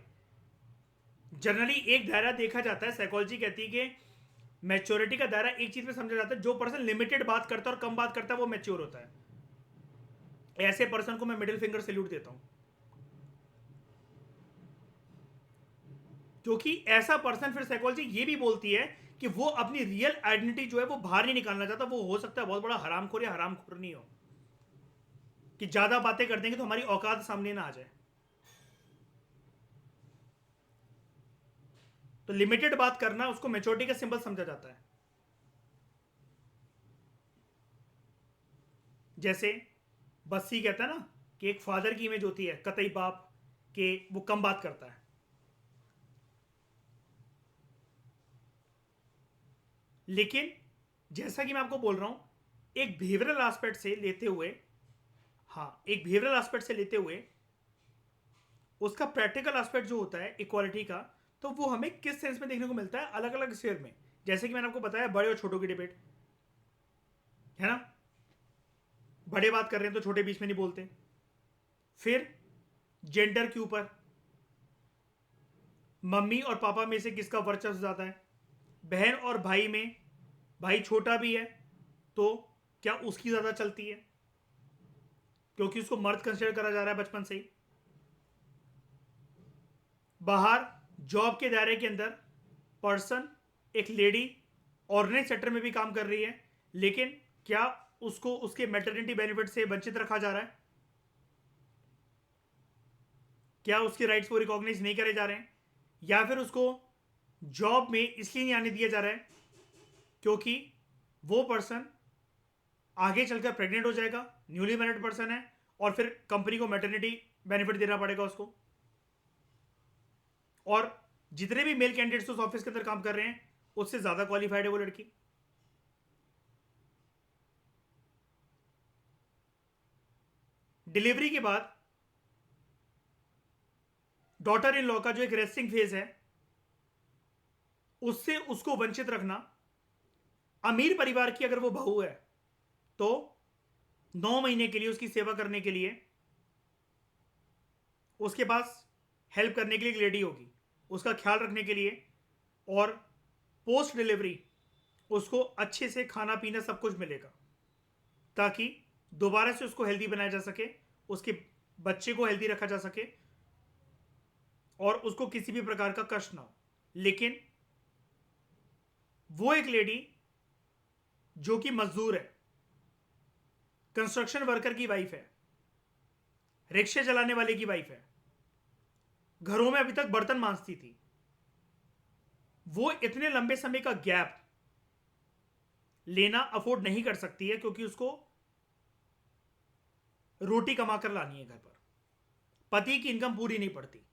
जनरली एक दायरा देखा जाता है, साइकोलॉजी कहती है कि मैच्योरिटी का दायरा एक चीज में समझा जाता है, जो पर्सन लिमिटेड बात करता है और कम बात करता है वो मैच्योर होता है। ऐसे पर्सन को मैं मिडिल फिंगर सैल्यूट देता हूं, क्योंकि ऐसा पर्सन, फिर साइकोलॉजी ये भी बोलती है कि वो अपनी रियल आइडेंटिटी जो है वो बाहर नहीं निकालना चाहता। वो हो सकता है बहुत बड़ा हरामखोर या हरामखोर नहीं हो, कि ज्यादा बातें कर देंगे तो हमारी औकात सामने ना आ जाए। तो लिमिटेड बात करना उसको मैच्योरिटी का सिंबल समझा जाता है। जैसे बस्सी कहता है ना कि एक फादर की इमेज होती है, कतई बाप के, वो कम बात करता है। लेकिन जैसा कि मैं आपको बोल रहा हूं, एक बिहेवियरल एस्पेक्ट से लेते हुए, हाँ, एक बिहेवियरल एस्पेक्ट से लेते हुए उसका प्रैक्टिकल एस्पेक्ट जो होता है इक्वालिटी का, तो वो हमें किस सेंस में देखने को मिलता है अलग अलग स्फीयर में। जैसे कि मैंने आपको बताया, बड़े और छोटों की डिबेट है ना, बड़े बात कर रहे हैं तो छोटे बीच में नहीं बोलते। फिर जेंडर के ऊपर, मम्मी और पापा में से किसका वर्चस्व ज्यादा है? बहन और भाई में भाई छोटा भी है तो क्या उसकी ज्यादा चलती है? क्योंकि उसको मर्द कंसिडर करा जा रहा है बचपन से ही। बाहर जॉब के दायरे के अंदर पर्सन, एक लेडी ऑर्गेनाइज सेक्टर में भी काम कर रही है, लेकिन क्या उसको उसके मैटरनिटी बेनिफिट से वंचित रखा जा रहा है? क्या उसके राइट्स वो रिकॉग्नाइज नहीं करे जा रहे हैं? या फिर उसको जॉब में इसलिए नहीं आने दिया जा रहा है क्योंकि वो पर्सन आगे चलकर प्रेग्नेंट हो जाएगा, न्यूली मैरिड पर्सन है, और फिर कंपनी को मैटरनिटी बेनिफिट देना पड़ेगा उसको। और जितने भी मेल कैंडिडेट्स उस ऑफिस के अंदर काम कर रहे हैं उससे ज्यादा क्वालिफाइड है वो लड़की। डिलीवरी के बाद डॉटर इन लॉ का जो एक रेस्टिंग फेज है उससे उसको वंचित रखना, अमीर परिवार की अगर वो बहू है तो 9 महीने के लिए उसकी सेवा करने के लिए उसके पास हेल्प करने के लिए एक लेडी होगी, उसका ख्याल रखने के लिए, और पोस्ट डिलीवरी उसको अच्छे से खाना पीना सब कुछ मिलेगा ताकि दोबारा से उसको हेल्दी बनाया जा सके, उसके बच्चे को हेल्दी रखा जा सके और उसको किसी भी प्रकार का कष्ट ना हो। लेकिन वो एक लेडी जो कि मजदूर है, कंस्ट्रक्शन वर्कर की वाइफ है, रिक्शे चलाने वाले की वाइफ है, घरों में अभी तक बर्तन मांजती थी, वो इतने लंबे समय का गैप लेना अफोर्ड नहीं कर सकती है क्योंकि उसको रोटी कमाकर लानी है घर पर, पति की इनकम पूरी नहीं पड़ती।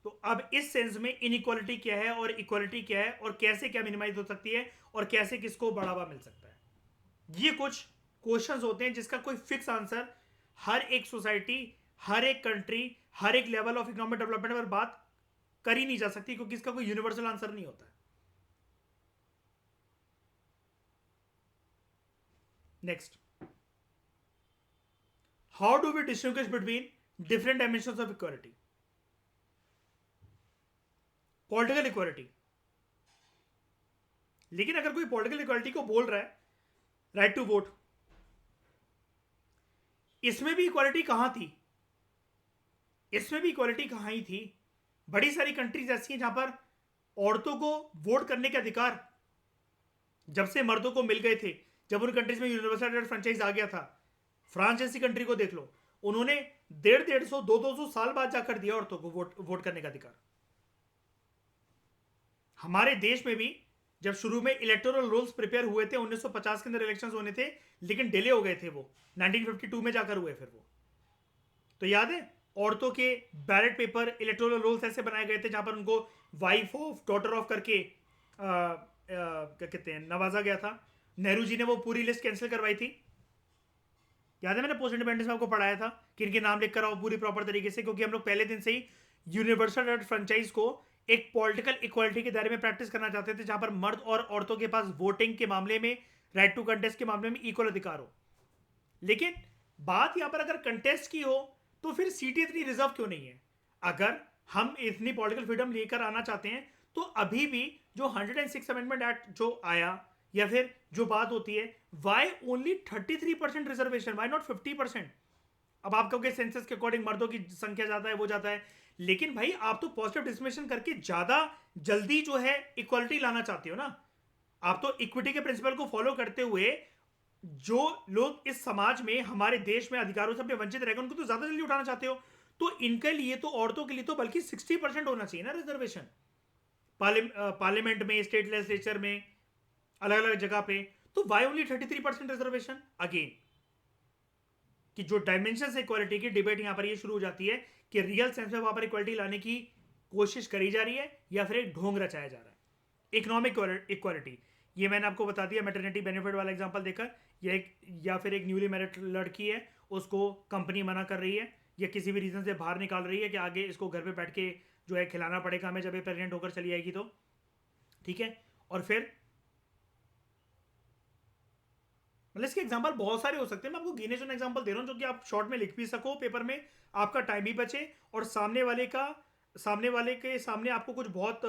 तो अब इस सेंस में इनइक्वालिटी क्या है और इक्वालिटी क्या है और कैसे क्या मिनिमाइज हो सकती है और कैसे किसको बढ़ावा मिल सकता है, ये कुछ क्वेश्चंस होते हैं जिसका कोई फिक्स आंसर हर एक सोसाइटी, हर एक कंट्री, हर एक लेवल ऑफ इकोनॉमिक डेवलपमेंट पर बात कर ही नहीं जा सकती क्योंकि इसका कोई यूनिवर्सल आंसर नहीं होता है। Next, how do we distinguish between different dimensions of equality? Political equality, लेकिन अगर कोई पॉलिटिकल इक्वालिटी को बोल रहा है, राइट टू वोट, इसमें भी इक्वालिटी कहां थी? इसमें भी इक्वालिटी कहां ही थी? बड़ी सारी कंट्रीज ऐसी हैं जहां पर औरतों को वोट करने के अधिकार जब से मर्दों को मिल गए थे, जब उन कंट्रीज में यूनिवर्सल फ्रेंचाइज आ गया था। फ्रांस जैसी कंट्री को देख लो, उन्होंने 150 200 साल बाद जाकर दिया औरतों को वोट करने का अधिकार। हमारे देश में भी जब शुरू में इलेक्टोरल रूल्स प्रिपेयर हुए थे, 1950 के अंदर इलेक्शंस होने थे, लेकिन डिले हो गए थे, वो 1952 में जाकर हुए फिर वो। तो याद है, औरतों के बैलेट पेपर, इलेक्टोरल रूल्स ऐसे बनाए गए थे जहां पर उनको वाइफ ऑफ, डॉटर ऑफ करके क्या कहते हैं, नवाजा गया था। नेहरू जी ने वो पूरी लिस्ट कैंसिल करवाई थी, याद है, मैंने पोस्ट इंडिपेंडेंस में आपको पढ़ाया था कि इनके नाम लिख कर आओ पूरी प्रॉपर तरीके से, क्योंकि हम लोग पहले दिन से ही यूनिवर्सल फ्रेंचाइज को एक पॉलिटिकल इक्वालिटी के दायरे में प्रैक्टिस करना चाहते थे जहां पर मर्द और औरतों के पास वोटिंग के मामले में, राइट टू कंटेस्ट के मामले में इक्वल अधिकार हो। लेकिन बात यहां पर अगर कंटेस्ट की हो तो फिर सीटें इतनी रिजर्व क्यों नहीं है? अगर हम इतनी पॉलिटिकल फ्रीडम लेकर आना चाहते हैं तो अभी भी जो 106 अमेंडमेंट एक्ट जो आया, या फिर जो बात होती है why only 33% reservation, why not 50%? अब आप कहोगे सेंसस के अकॉर्डिंग मर्दों की संख्या ज्यादा है, वो जाता है, लेकिन भाई आप तो पॉजिटिव डिस्क्रिमिनेशन करके ज्यादा जल्दी जो है इक्वालिटी लाना चाहते हो ना। आप तो इक्विटी के प्रिंसिपल को फॉलो करते हुए जो लोग इस समाज में, हमारे देश में अधिकारों से अपने वंचित रहेंगे उनको तो ज्यादा जल्दी उठाना चाहते हो। तो इनके लिए तो, औरतों के लिए तो बल्कि 60% होना चाहिए ना रिजर्वेशन, पार्लियामेंट में, स्टेट लेजिस्लेचर में, अलग अलग जगह पे। तो वाई ओनली 33% रिजर्वेशन? अगेन कि जो डायमेंशन है इक्वालिटी की, डिबेट यहां पर ये शुरू हो जाती है कि रियल सेंस में वहां पर इक्वालिटी लाने की कोशिश करी जा रही है या फिर एक ढोंग रचाया जा रहा है। इकोनॉमिक इक्वालिटी, ये मैंने आपको बता दिया मैटरनिटी बेनिफिट वाला एग्जांपल देकर, या फिर एक न्यूली मैरिड लड़की है, उसको कंपनी मना कर रही है या किसी भी रीजन से बाहर निकाल रही है कि आगे इसको घर पे बैठ के जो है खिलाना पड़ेगा हमें जब ये प्रेग्नेंट होकर चली आएगी तो, ठीक है। और फिर मतलब इसके एग्जांपल बहुत सारे हो सकते हैं, मैं आपको गिने चुने एग्जांपल दे रहा हूं जो कि आप शॉर्ट में लिख भी सको पेपर में, आपका टाइम भी बचे और सामने वाले के सामने आपको कुछ बहुत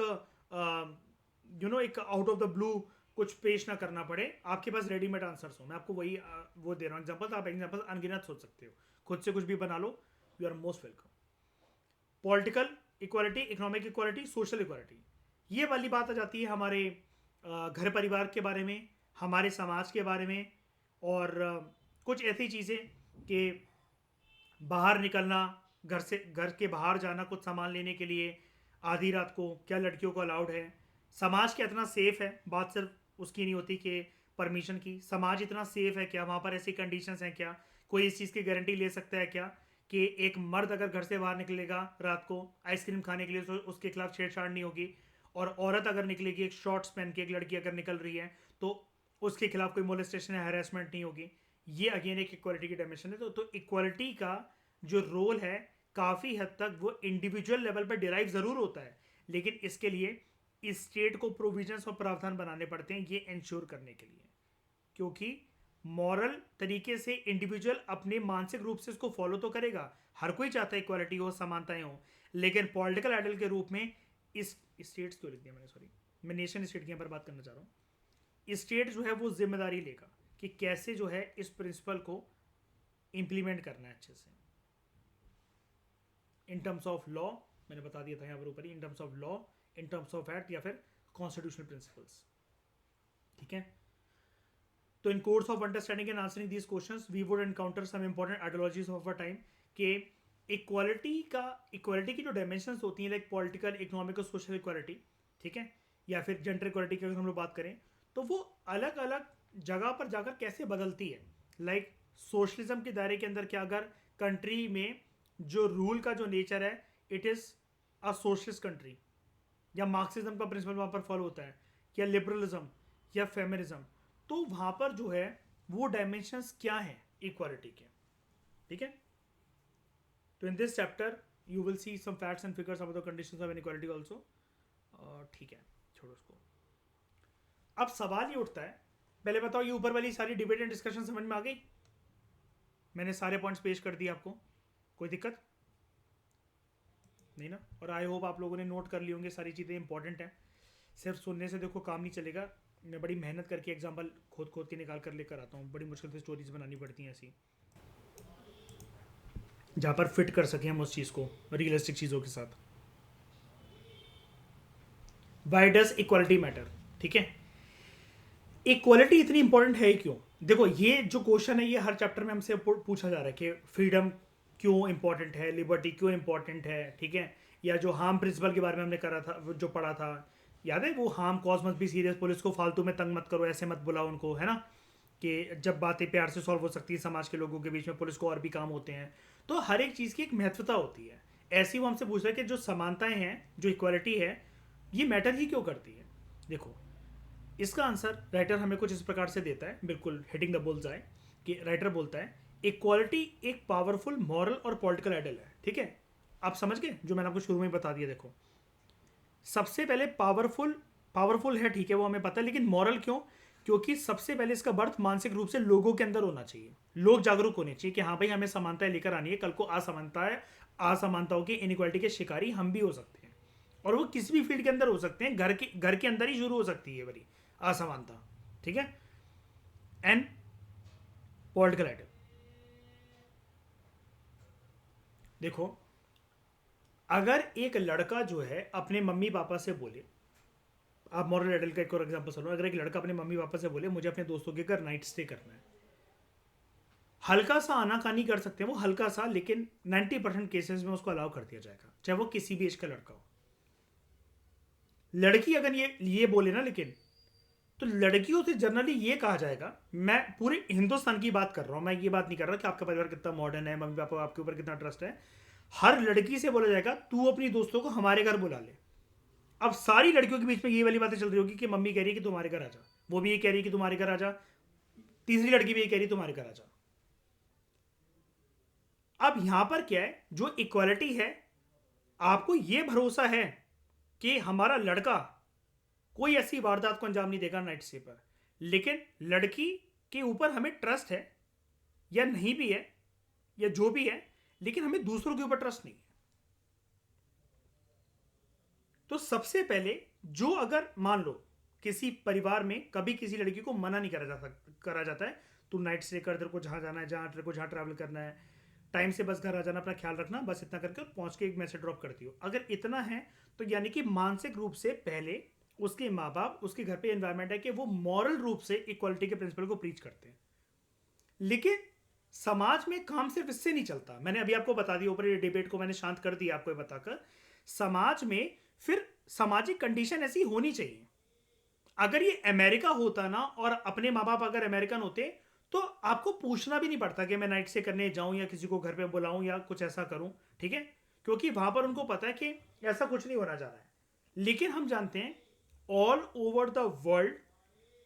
एक आउट ऑफ द ब्लू कुछ पेश ना करना पड़े, आपके पास रेडीमेड आंसर्स हो। मैं आपको वही वो दे रहा हूँ एग्जाम्पल, आप एग्जाम्पल अनगिनत सोच सकते हो, खुद से कुछ भी बना लो, you are most welcome. Political equality, economic equality, social equality, ये वाली बात आ जाती है हमारे घर परिवार के बारे में, हमारे समाज के बारे में, और कुछ ऐसी चीज़ें कि बाहर निकलना, घर के बाहर जाना कुछ सामान लेने के लिए आधी रात को, क्या लड़कियों को अलाउड है, समाज क्या इतना सेफ है, बात सिर्फ उसकी नहीं होती कि परमिशन की, समाज इतना सेफ है क्या, वहाँ पर ऐसी कंडीशंस हैं क्या, कोई इस चीज़ की गारंटी ले सकता है क्या कि एक मर्द अगर घर से बाहर निकलेगा रात को आइसक्रीम खाने के लिए तो उसके खिलाफ छेड़छाड़ नहीं होगी, और औरत अगर निकलेगी एक शॉर्ट्स पहन के, एक लड़की अगर निकल रही है तो उसके खिलाफ कोई मोलेस्टेशन या हैरेसमेंट नहीं होगी। ये अगेन एक इक्वालिटी की डायमेंशन है। तो इक्वालिटी का जो रोल है काफ़ी हद तक वो इंडिविजुअल लेवल पर डिराइव ज़रूर होता है, लेकिन इसके लिए स्टेट को प्रोविजंस और प्रावधान बनाने पड़ते हैं ये इंश्योर करने के लिए, क्योंकि मॉरल तरीके से इंडिविजुअल अपने मानसिक रूप से इसको फॉलो तो करेगा, हर कोई चाहता है इक्वालिटी हो, समानताएं हो, लेकिन पॉलिटिकल आइडल के रूप में इस स्टेट्स क्यों लिख दिया मैंने, सॉरी, मैं नेशन स्टेट की यहाँ पर बात करना चाह रहा हूँ। स्टेट जो है वो जिम्मेदारी लेगा कि कैसे जो है इस प्रिंसिपल को इंप्लीमेंट करना है अच्छे से इन टर्म्स ऑफ लॉ, मैंने बता दिया था यहाँ पर ऊपर ही, in terms of law, in terms of act, या फिर कॉन्स्टिट्यूशनल प्रिंसिपल्स। ठीक है, तो in course of understanding and answering these questions we would encounter some important ideologies of a time के इक्वालिटी की जो डायमेंशंस होती हैं, लाइक पॉलिटिकल, इकोनॉमिक और सोशल इक्वालिटी, ठीक है, या फिर जेंडर इक्वालिटी की अगर हम लोग बात करें तो वो अलग अलग जगह पर जाकर कैसे बदलती है। लाइक सोशलिज्म के दायरे के अंदर क्या, अगर कंट्री में जो रूल का जो नेचर है it is a socialist country, या मार्क्सिज्म का प्रिंसिपल वहाँ पर फॉलो होता है, या लिबरलिज्म या फेमिनिज्म, तो वहाँ पर जो है वो डायमेंशंस क्या हैं इक्वालिटी के। ठीक है, तो in this chapter you will see some facts and figures about the conditions of inequality also. ठीक है, छोड़ो उसको। अब सवाल ये उठता है, पहले बताओ ये ऊपर वाली सारी डिबेट एंड डिस्कशन समझ में आ गई? मैंने सारे पॉइंट्स पेश कर दिए आपको, कोई दिक्कत नहीं ना? और आई होप आप लोगों ने नोट कर ली होंगे, सारी चीज़ें इंपॉर्टेंट हैं, सिर्फ सुनने से देखो काम नहीं चलेगा। मैं बड़ी मेहनत करके एग्जाम्पल खोद के निकाल कर लेकर आता हूँ, बड़ी मुश्किल से स्टोरीज बनानी पड़ती हैं ऐसी, जहाँ पर फिट कर सकें हम उस चीज़ को रियलिस्टिक चीज़ों के साथ। Why does equality matter? ठीक है, इक्वालिटी इतनी इंपॉर्टेंट है क्यों? देखो ये जो क्वेश्चन है ये हर चैप्टर में हमसे पूछा जा रहा है कि फ्रीडम क्यों इंपॉर्टेंट है, लिबर्टी क्यों इंपॉर्टेंट है, ठीक है, या जो हार्म प्रिंसिपल के बारे में हमने करा था, जो पढ़ा था, याद है वो harm cause must be serious, police को फालतू में तंग मत करो, ऐसे मत बुलाओ उनको, है ना, कि जब बातें प्यार से सॉल्व हो सकती है समाज के लोगों के बीच में, पुलिस को और भी काम होते हैं। तो हर एक चीज़ की एक महत्वता होती है। ऐसी वो हमसे पूछ रहे हैं कि जो समानताएं हैं, जो इक्वालिटी है, ये मैटर ही क्यों करती है। देखो इसका आंसर राइटर हमें कुछ इस प्रकार से देता है, बिल्कुल हिटिंग द बुल्स आई, कि राइटर बोलता है इक्वालिटी एक पावरफुल मॉरल और पॉलिटिकल आइडल है। ठीक है, आप समझ गए जो मैंने आपको शुरू में बता दिया। देखो सबसे पहले पावरफुल है, ठीक है, वो हमें पता है, लेकिन मॉरल क्यों? क्योंकि सबसे पहले इसका बर्थ मानसिक रूप से लोगों के अंदर होना चाहिए, लोग जागरूक होने चाहिए कि हाँ भाई हमें समानताएं लेकर आनी है, कल को असमानताओं की इनइक्वालिटी के शिकारी हम भी हो सकते हैं, और वो किसी भी फील्ड के अंदर हो सकते हैं, घर के अंदर ही शुरू हो सकती है बड़ी असमानता। ठीक है, एंड पॉलिटिकल आइडल, देखो अगर एक लड़का जो है अपने मम्मी पापा से बोले, आप मॉरल आइडल का एक और एग्जांपल सुनो, अगर एक लड़का अपने मम्मी पापा से बोले मुझे अपने दोस्तों के घर नाइट स्टे करना है, हल्का सा आनाकानी कर सकते हैं वो, हल्का सा, लेकिन 90% केसेस में उसको अलाउ कर दिया जाएगा, चाहे वो किसी भी एज का लड़का हो। लड़की अगर ये बोले ना, लेकिन तो लड़कियों से जनरली ये कहा जाएगा, मैं पूरे हिंदुस्तान की बात कर रहा हूं, मैं ये बात नहीं कर रहा कि आपका परिवार कितना मॉडर्न है, मम्मी पापा आपके ऊपर कितना ट्रस्ट है, हर लड़की से बोला जाएगा तू अपनी दोस्तों को हमारे घर बुला ले। अब सारी लड़कियों के बीच में ये वाली बातें चल रही होगी कि मम्मी कह रही है कि तुम्हारे घर आ जा, वो भी ये कह रही है कि तुम्हारे घर आ जा, तीसरी लड़की भी ये कह रही है तुम्हारे घर आ जा। अब यहां पर क्या है, जो इक्वालिटी है, आपको ये भरोसा है कि हमारा लड़का कोई ऐसी वारदात को अंजाम नहीं देगा नाइट स्टे पर, लेकिन लड़की के ऊपर हमें ट्रस्ट है, या नहीं भी है, या जो भी है, लेकिन हमें दूसरों के ऊपर ट्रस्ट नहीं है। तो सबसे पहले जो, अगर मान लो किसी परिवार में कभी किसी लड़की को मना नहीं करा जाता है, तू नाइट स्टे कर, तेरे को जहाँ जाना है, जहाँ तेरे को जहाँ ट्रैवल करना है, टाइम से बस घर आ जाना, अपना ख्याल रखना, बस इतना करके पहुंच के एक मैसेज ड्रॉप करती हो। अगर इतना है तो यानी कि मानसिक रूप से पहले उसके माँ बाप, उसके घर पे एनवायरमेंट है कि वो मॉरल रूप से इक्वालिटी के प्रिंसिपल को प्रीच करते हैं। लेकिन समाज में काम सिर्फ इससे नहीं चलता। मैंने अभी आपको बता दिया, ऊपर ये डिबेट को मैंने शांत कर दिया आपको ये बताकर। समाज में फिर सामाजिक कंडीशन ऐसी होनी चाहिए। अगर ये अमेरिका होता ना और अपने माँ बाप अगर अमेरिकन होते तो आपको पूछना भी नहीं पड़ता कि मैं नाइट स्टे करने जाऊं या किसी को घर पे बुलाऊं या कुछ ऐसा करूं, ठीक है, क्योंकि वहां पर उनको पता है कि ऐसा कुछ नहीं होना जा रहा है। लेकिन हम जानते हैं ऑल ओवर द वर्ल्ड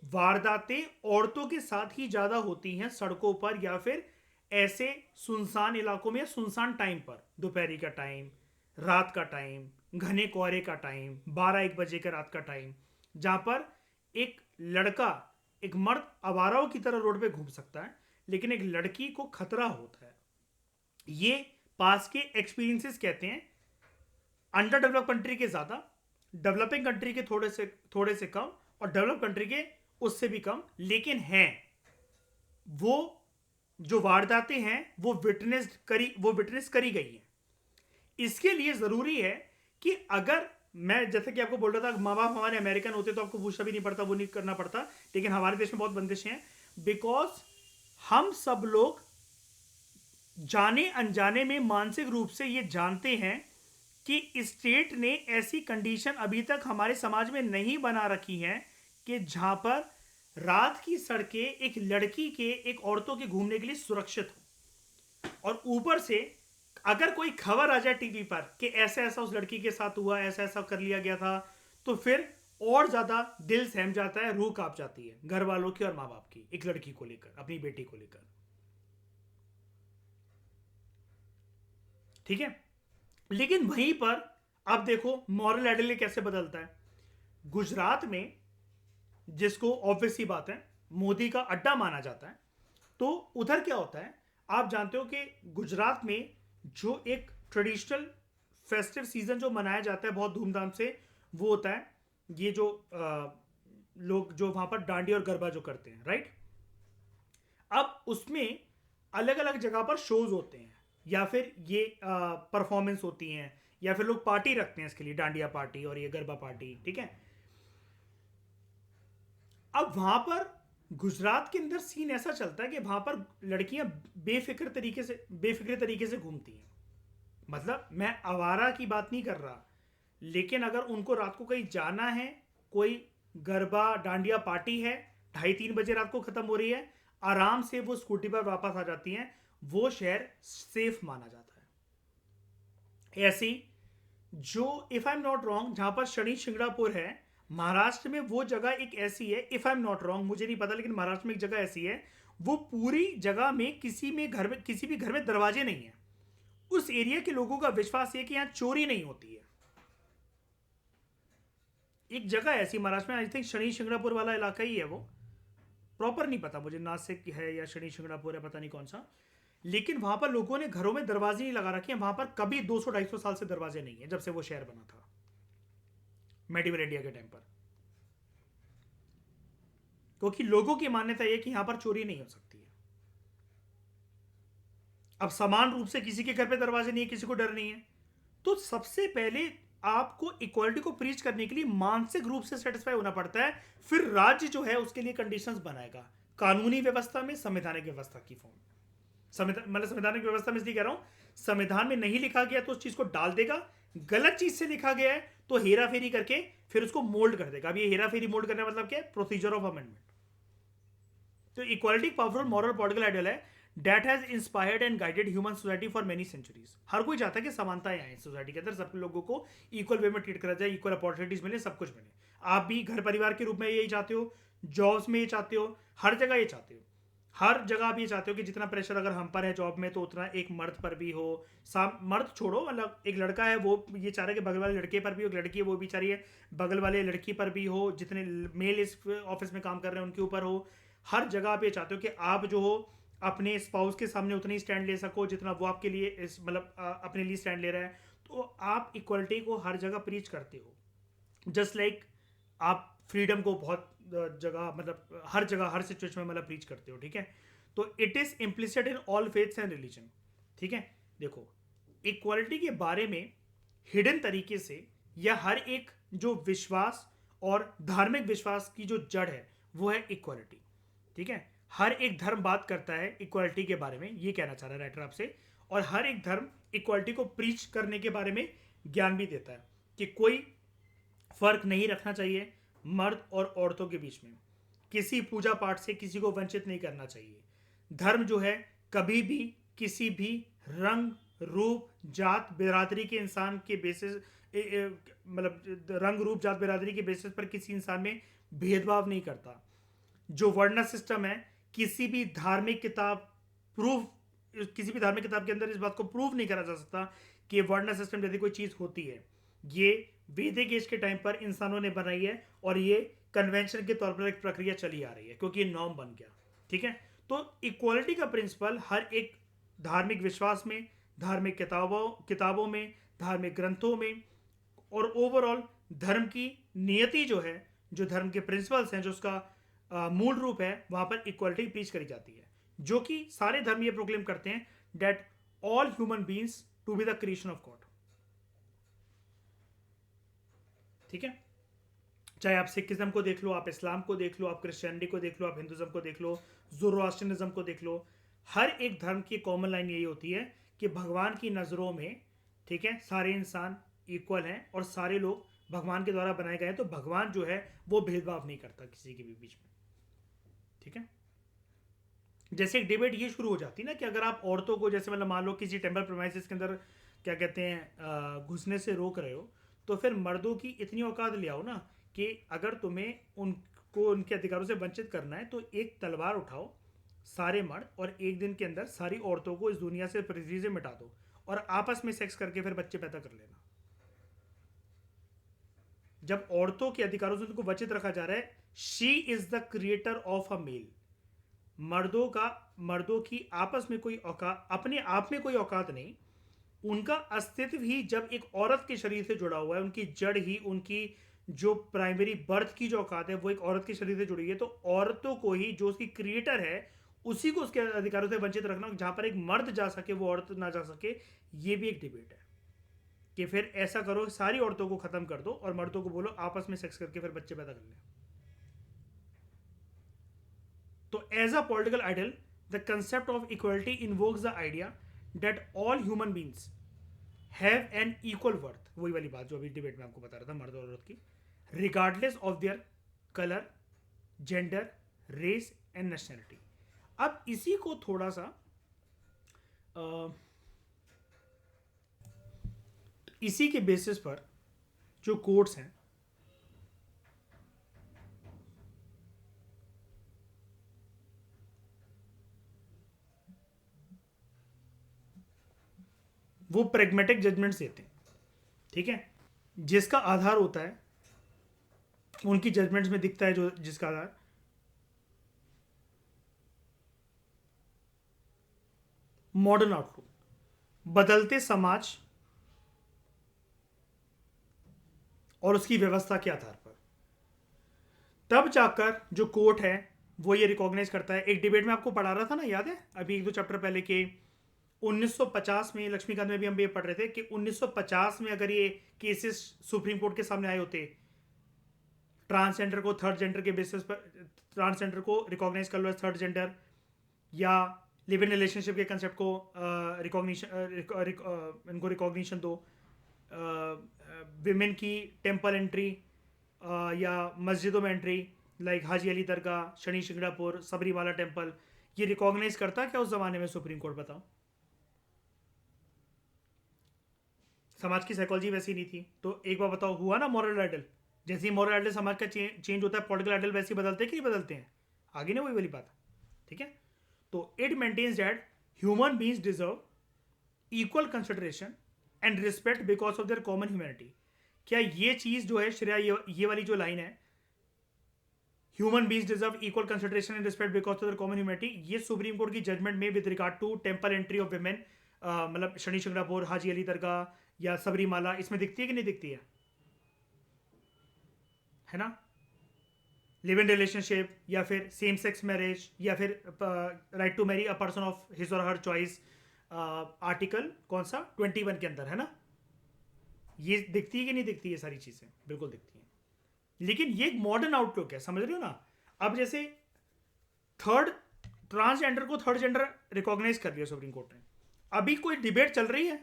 वारदातें औरतों के साथ ही ज्यादा होती हैं सड़कों पर या फिर ऐसे सुनसान इलाकों में या सुनसान टाइम पर, दोपहरी का टाइम, रात का टाइम, घने कोहरे का टाइम, 12-1 बजे का रात का टाइम, जहां पर एक लड़का, एक मर्द आवाराओं की तरह रोड पे घूम सकता है लेकिन एक लड़की को खतरा होता है। ये पास के एक्सपीरियंसेस कहते हैं। अंडर डेवलप कंट्री के ज्यादा, डेवलपिंग कंट्री के थोड़े से कम और डेवलप कंट्री के उससे भी कम, लेकिन हैं वो जो वारदातें हैं वो विटनेस करी गई हैं। इसके लिए जरूरी है कि अगर मैं जैसे कि आपको बोल रहा था माँ बाप हमारे अमेरिकन होते तो आपको पूछना भी नहीं पड़ता, वो नहीं करना पड़ता, लेकिन हमारे देश में बहुत बंदिशें हैं बिकॉज हम सब लोग जाने अनजाने में मानसिक रूप से ये जानते हैं कि स्टेट ने ऐसी कंडीशन अभी तक हमारे समाज में नहीं बना रखी है कि जहां पर रात की सड़कें एक लड़की के, एक औरतों के घूमने के लिए सुरक्षित हो। और ऊपर से अगर कोई खबर आ जाए टीवी पर कि ऐसा ऐसा उस लड़की के साथ हुआ, ऐसा ऐसा कर लिया गया था, तो फिर और ज्यादा दिल सहम जाता है, रूह कांप जाती है घर वालों की और माँ बाप की, एक लड़की को लेकर, अपनी बेटी को लेकर। ठीक है, लेकिन वहीं पर अब देखो मॉरल एडिले कैसे बदलता है। गुजरात में, जिसको ऑब्वियस सी बात है मोदी का अड्डा माना जाता है, तो उधर क्या होता है आप जानते हो कि गुजरात में जो एक ट्रेडिशनल फेस्टिव सीजन जो मनाया जाता है बहुत धूमधाम से, वो होता है ये जो लोग जो वहां पर डांडी और गरबा जो करते हैं, राइट। अब उसमें अलग अलग जगह पर शोज होते हैं या फिर ये परफॉर्मेंस होती हैं या फिर लोग पार्टी रखते हैं इसके लिए, डांडिया पार्टी और ये गरबा पार्टी, ठीक है। अब वहां पर गुजरात के अंदर सीन ऐसा चलता है कि वहां पर लड़कियां बेफिक्र तरीके से घूमती हैं। मतलब मैं आवारा की बात नहीं कर रहा, लेकिन अगर उनको रात को कहीं जाना है, कोई गरबा डांडिया पार्टी है, 2:30-3 बजे रात को खत्म हो रही है, आराम से वो स्कूटी पर वापस आ जाती हैं, वो शहर सेफ माना जाता है। ऐसी जो if I am not wrong जहां पर शनि शिंगणापुर है महाराष्ट्र में, वो जगह एक ऐसी है, if I am not wrong मुझे नहीं पता, लेकिन महाराष्ट्र में एक जगह ऐसी है, वो पूरी जगह में किसी भी घर में दरवाजे नहीं है। उस एरिया के लोगों का विश्वास है कि यहां चोरी नहीं होती है। एक जगह ऐसी महाराष्ट्र में, आई थिंक शनि शिंगणापुर वाला इलाका ही है वो, प्रॉपर नहीं पता मुझे, नासिक है या शनि शिंगणापुर है, पता नहीं कौन सा, लेकिन वहां पर लोगों ने घरों में दरवाजे नहीं लगा रखे हैं। वहां पर कभी 200-250 साल से दरवाजे नहीं है जब से वो शहर बना था मेडिवल इंडिया के टाइम पर, क्योंकि लोगों की मान्यता यह कि यहां पर चोरी नहीं हो सकती है। अब समान रूप से किसी के घर पे दरवाजे नहीं है, किसी को डर नहीं है, तो सबसे पहले आपको इक्वालिटी को प्रीच करने के लिए मानसिक रूप से सेटिस्फाई होना पड़ता है, फिर राज्य जो है उसके लिए कंडीशंस बनाएगा कानूनी व्यवस्था में, संवैधानिक व्यवस्था की फॉर्म में। संवैधानिक व्यवस्था में इसलिए कह रहा हूं, संविधान में नहीं लिखा गया तो उस चीज को डाल देगा, गलत चीज से लिखा गया है तो हेरा फेरी करके फिर उसको मोल्ड कर देगा। अब ये हेरा फेरी मोल्ड करने का मतलब क्या है, प्रोसीजर ऑफ अमेंडमेंट। तो equality powerful moral political ideal है that has inspired and guided human society for many centuries। हर कोई चाहता है कि समानताएं आए सोसाइटी के अंदर, सब लोगों को इक्वल वे में ट्रीट करा जाए, इक्वल अपॉर्चुनिटीज मिले, सब कुछ मिले। आप भी घर परिवार के रूप में यही चाहते हो, जॉब्स में ये चाहते हो, हर जगह ये चाहते हो, हर जगह आप ये चाहते हो कि जितना प्रेशर अगर हम पर है जॉब में तो उतना एक मर्द पर भी हो। मर्द छोड़ो, मतलब एक लड़का है वो ये चाह रहा है कि बगल वाले लड़के पर भी हो, एक लड़की है वो भी चाह रही है बगल वाले लड़की पर भी हो, जितने मेल इस ऑफिस में काम कर रहे हैं उनके ऊपर हो। हर जगह आप ये चाहते हो कि आप जो हो अपने स्पाउस के सामने उतना ही स्टैंड ले सको जितना वो आपके लिए मतलब अपने लिए स्टैंड ले रहा है। तो आप इक्वलिटी को हर जगह प्रीच करते हो। जस्ट लाइक आप फ्रीडम को बहुत जगह, मतलब हर जगह हर सिचुएशन में मतलब प्रीच करते हो, ठीक है। तो it is implicit in all faiths and religion, ठीक है। देखो, इक्वालिटी के बारे में हिडन तरीके से या हर एक जो विश्वास और धार्मिक विश्वास की जो जड़ है वो है इक्वालिटी, ठीक है। हर एक धर्म बात करता है इक्वालिटी के बारे में, ये कहना चाह रहा है राइटर आपसे। और हर एक धर्म इक्वालिटी को प्रीच करने के बारे में ज्ञान भी देता है कि कोई फर्क नहीं रखना चाहिए मर्द और औरतों के बीच में, किसी पूजा पाठ से किसी को वंचित नहीं करना चाहिए। धर्म जो है कभी भी किसी भी रंग रूप जात बिरादरी के इंसान के बेसिस, मतलब रंग रूप जात बिरादरी के बेसिस पर किसी इंसान में भेदभाव नहीं करता। जो वर्ण सिस्टम है, किसी भी धार्मिक किताब प्रूव किसी भी धार्मिक किताब के अंदर इस बात को प्रूव नहीं करा जा सकता कि वर्ण सिस्टम जैसी कोई चीज होती है। ये वैदिक एज के टाइम पर इंसानों ने बनाई है और ये कन्वेंशन के तौर पर एक प्रक्रिया चली आ रही है क्योंकि ये नॉर्म बन गया, ठीक है। तो इक्वालिटी का प्रिंसिपल हर एक धार्मिक विश्वास में, धार्मिक किताबों में, धार्मिक ग्रंथों में और ओवरऑल धर्म की नियति जो है, जो धर्म के प्रिंसिपल्स हैं, जो उसका मूल रूप है, वहां पर इक्वालिटी प्रीच करी जाती है। जो कि सारे धर्म ये प्रोक्लेम करते हैं that all human beings to be the creation of God, ठीक है। चाहे आप सिखिज्म को देख लो, आप इस्लाम को देख लो, आप क्रिश्चियनिटी को देख लो, आप हिंदुज्म को देख लो, ज़ोरोआस्ट्रियनिज्म को देख लो, हर एक धर्म की कॉमन लाइन यही होती है कि भगवान की नज़रों में, ठीक है, सारे इंसान इक्वल हैं और सारे लोग भगवान के द्वारा बनाए गए हैं। तो भगवान जो है वो भेदभाव नहीं करता किसी के भी बीच में, ठीक है। जैसे एक डिबेट ये शुरू हो जाती है ना कि अगर आप औरतों को, जैसे मतलब मान लो किसी टेम्पल प्रोमाइसिस के अंदर क्या कहते हैं घुसने से रोक रहे हो, तो फिर मर्दों की इतनी औकात ले आओ ना कि अगर तुम्हें उनको उनके अधिकारों से वंचित करना है तो एक तलवार उठाओ सारे मर्द और एक दिन के अंदर सारी औरतों को इस दुनिया से, पृथ्वी से मिटा दो और आपस में सेक्स करके फिर बच्चे पैदा कर लेना। जब औरतों के अधिकारों से उनको वंचित रखा जा रहा है, she is the creator of a male. मर्दों की आपस में कोई औकात, अपने आप में कोई औकात नहीं। उनका अस्तित्व ही जब एक औरत के शरीर से जुड़ा हुआ है, उनकी जड़ ही, उनकी जो प्राइमरी बर्थ की जो औकात है वो एक औरत के शरीर से जुड़ी है। तो औरतों को ही, जो उसकी क्रिएटर है, उसी को उसके अधिकारों से वंचित रखना, जहां पर एक मर्द जा सके वो औरत ना जा सके, ये भी एक डिबेट है कि फिर ऐसा करो सारी औरतों को खत्म कर दो और मर्दों को बोलो आपस में सेक्स करके फिर बच्चे पैदा कर लें। तो as a political ideal the concept of equality invokes the idea that all human beings have an equal worth. वही वाली बात जो अभी डिबेट में आपको बता रहा था मर्द और औरत की, regardless of their colour, gender, race and nationality. अब इसी को थोड़ा सा इसी के बेसिस पर जो कोर्ट्स हैं, वो प्रेगमेटिक जजमेंट्स देते हैं, ठीक है। जिसका आधार होता है, उनकी जजमेंट्स में दिखता है जो जिसका आधार मॉडर्न आउटलुक, बदलते समाज और उसकी व्यवस्था के आधार पर, तब जाकर जो कोर्ट है वो ये रिकॉग्नाइज करता है। एक डिबेट में आपको पढ़ा रहा था ना, याद है अभी एक दो चैप्टर पहले के 1950 में, लक्ष्मीकांत में भी हम ये पढ़ रहे थे कि 1950 में अगर ये केसेस सुप्रीम कोर्ट के सामने आए होते, ट्रांसजेंडर को थर्ड जेंडर के बेसिस पर, ट्रांसजेंडर को रिकॉग्नाइज कर लो एज थर्ड जेंडर, या लिव इन रिलेशनशिप के कंसेप्ट को इनको रिकॉग्निशन दो, विमेन की टेम्पल एंट्री या मस्जिदों में एंट्री लाइक हाजी अली दरगाह, शनि शिंगणापुर, सबरीमाला टेम्पल, ये रिकॉग्नाइज करता क्या उस जमाने में सुप्रीम कोर्ट? बताओ। समाज की साइकोलॉजी वैसी नहीं थी। तो एक बार बताओ, हुआ ना मॉरल आइडल? जैसे ही मॉरल आइडल समाज का चेंज होता है, पॉलिटिकल आइडल वैसे ही बदलते हैं कि नहीं बदलते हैं? आगे ना वही वाली बात, ठीक है। तो it maintains that human beings deserve equal consideration and respect because of their common humanity. क्या ये चीज जो है श्रेया, ये वाली जो लाइन है, human beings deserve equal consideration and respect because of their common humanity, ये सुप्रीम कोर्ट की जजमेंट में with regard to temple entry of women, मतलब शनि शिंगणापुर, हाजी अली दरगाह या सबरीमाला, इसमें दिखती है कि नहीं दिखती है ना? लिव इन रिलेशनशिप, या फिर सेम सेक्स मैरिज, या फिर right to marry a person of his or her choice, article कौन सा 21 के अंदर है ना। ये दिखती है कि नहीं दिखती, ये सारी चीजें बिल्कुल दिखती हैं। लेकिन ये एक मॉडर्न आउटलुक है, समझ रहे हो ना। अब जैसे थर्ड ट्रांसजेंडर को थर्ड जेंडर रिकॉग्नाइज कर दिया सुप्रीम कोर्ट ने। अभी कोई डिबेट चल रही है,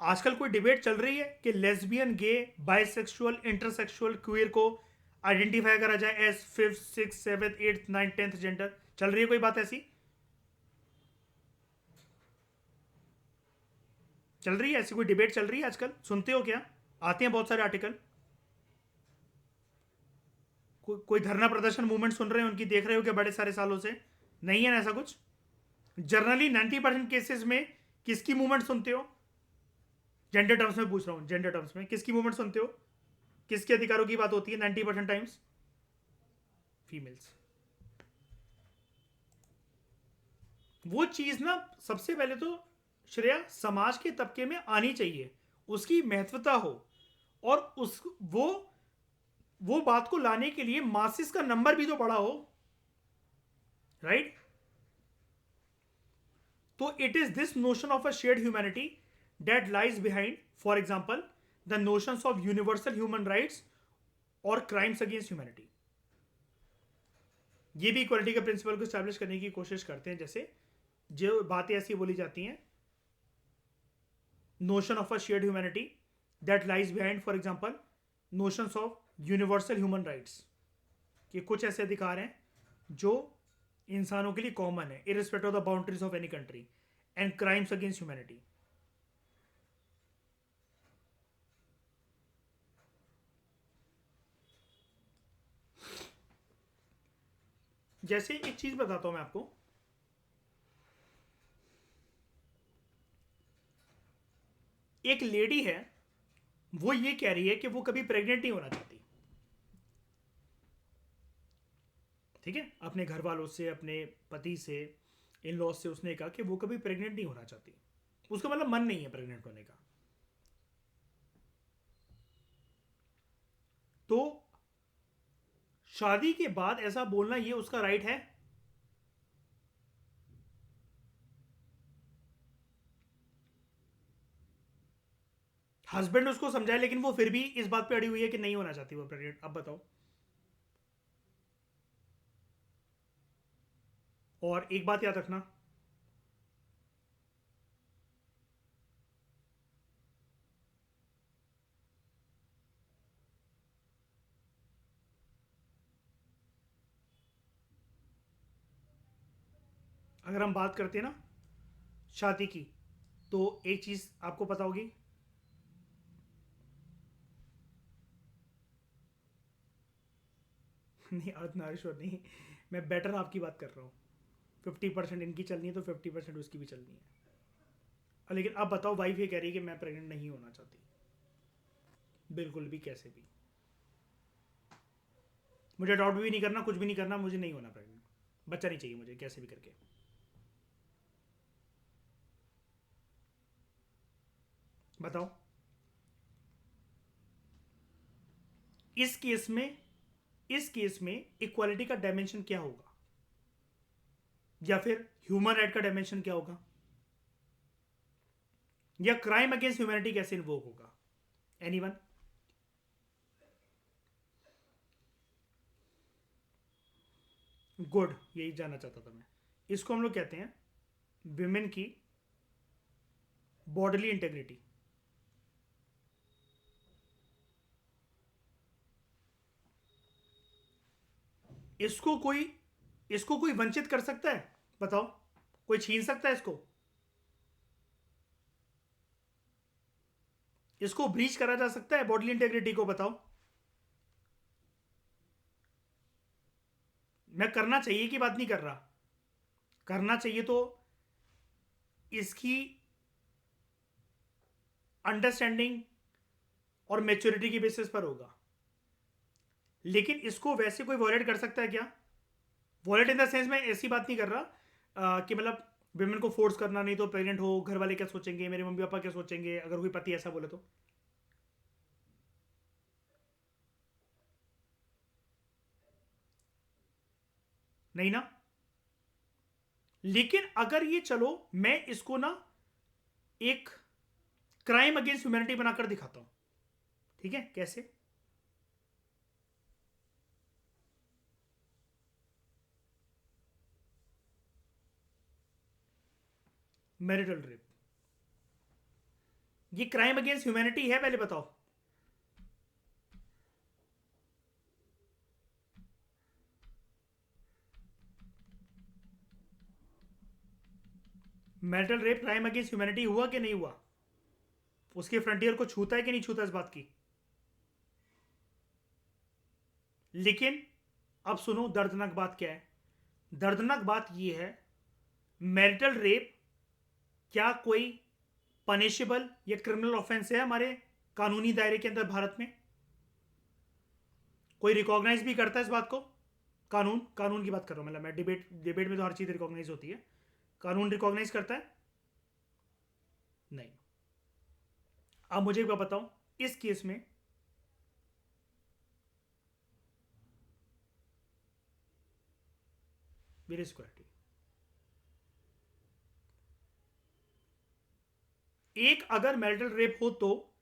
आजकल कोई डिबेट चल रही है कि लेस्बियन, गे, बाइसेक्सुअल, इंटरसेक्सुअल, क्वीयर को आइडेंटिफाई करा जाए as 5th 6th 7th 8th 9th 10th gender. चल रही है कोई बात ऐसी? चल रही है ऐसी कोई डिबेट चल रही है आजकल? सुनते हो क्या? आते हैं बहुत सारे आर्टिकल। कोई धरना प्रदर्शन मूवमेंट सुन रहे हैं उनकी, देख रहे हो क्या बड़े सारे सालों से? नहीं है ना ऐसा कुछ। जनरली 90% केसेस में किसकी मूवमेंट सुनते हो? जेंडर टर्म्स में पूछ रहा हूं, जेंडर टर्म्स में किसकी मूवमेंट सुनते हो? किसके अधिकारों की बात होती है 90% टाइम्स? फीमेल्स। वो चीज ना सबसे पहले तो श्रेया समाज के तबके में आनी चाहिए, उसकी महत्वता हो, और उस वो बात को लाने के लिए मासिस का नंबर भी तो बड़ा हो, राइट? तो it is this notion of a shared humanity that lies behind, for example, the notions of universal human rights और क्राइम्स अगेंस्ट ह्यूमैनिटी। ये भी इक्वालिटी के प्रिंसिपल को स्टैब्लिश करने की कोशिश करते हैं। जैसे जो बातें ऐसी बोली जाती हैं, notion of a shared humanity that lies behind, for example, notions of universal human rights, कि कुछ ऐसे अधिकार हैं जो इंसानों के लिए कॉमन है irrespective of the boundaries of any country, and crimes against humanity. जैसे एक चीज बताता हूं मैं आपको, एक लेडी है, वो ये कह रही है कि वो कभी प्रेग्नेंट नहीं होना चाहती, ठीक है, अपने घर वालों से, अपने पति से, इन लॉज से उसने कहा कि वो कभी प्रेग्नेंट नहीं होना चाहती, उसका मतलब मन नहीं है प्रेग्नेंट होने का। तो शादी के बाद ऐसा बोलना ये उसका राइट है? हस्बैंड उसको समझाए, लेकिन वो फिर भी इस बात पे अड़ी हुई है कि नहीं होना चाहती वो प्रेग्नेंट। अब बताओ। और एक बात याद रखना, अगर हम बात करते हैं ना शादी की, तो एक चीज आपको पता होगी, नहीं अर्धनारीश्वर नहीं, मैं बेटर आपकी बात कर रहा हूँ। 50% इनकी चलनी है तो 50% उसकी भी चलनी है। लेकिन अब बताओ, वाइफ ये कह रही है कि मैं प्रेग्नेंट नहीं होना चाहती, बिल्कुल भी, कैसे भी। मुझे डाउट भी नहीं करना, कुछ भी नहीं करना, मुझे नहीं होना प्रेग्नेंट, बच्चा नहीं चाहिए मुझे, कैसे भी करके। बताओ। इस केस में, इस केस में इक्वालिटी का डायमेंशन क्या होगा, या फिर ह्यूमन राइट का डायमेंशन क्या होगा, या क्राइम अगेंस्ट ह्यूमैनिटी कैसे इन्वोक होगा? एनीवन? गुड, यही जानना चाहता था मैं। इसको हम लोग कहते हैं विमेन की बॉडीली इंटेग्रिटी। इसको कोई, इसको कोई वंचित कर सकता है? बताओ, कोई छीन सकता है इसको? इसको ब्रीच करा जा सकता है बॉडीली इंटेग्रिटी को? बताओ। मैं करना चाहिए की बात नहीं कर रहा, करना चाहिए तो इसकी अंडरस्टैंडिंग और मेच्योरिटी की बेसिस पर होगा। लेकिन इसको वैसे कोई वॉलेट कर सकता है क्या? वॉलेट इन द सेंस में ऐसी बात नहीं कर रहा कि मतलब विमेन को फोर्स करना, नहीं तो प्रेग्नेंट हो, घर वाले क्या सोचेंगे, मेरे मम्मी पापा क्या सोचेंगे, अगर कोई पति ऐसा बोले तो। नहीं ना। लेकिन अगर ये चलो मैं इसको ना एक क्राइम अगेंस्ट ह्यूमैनिटी बनाकर दिखाता हूं, ठीक है, कैसे? मैरिटल रेप ये क्राइम अगेंस्ट ह्यूमैनिटी है, पहले बताओ। Marital rape crime against humanity हुआ कि नहीं हुआ? उसके फ्रंटियर को छूता है कि नहीं छूता इस बात की? लेकिन अब सुनो दर्दनाक बात क्या है। दर्दनाक बात यह है, मैरिटल रेप क्या कोई पनिशेबल या क्रिमिनल ऑफेंस है हमारे कानूनी दायरे के अंदर भारत में? कोई रिकॉग्नाइज भी करता है इस बात को? कानून कानून की बात कर रहा हूं, मतलब मैं डिबेट डिबेट में तो हर चीज रिकॉग्नाइज होती है। कानून रिकॉग्नाइज करता है? नहीं। अब मुझे एक बात बताओ, इस केस में वेयर इक्वालिटी? एक अगर मैरिटल रेप हो तो,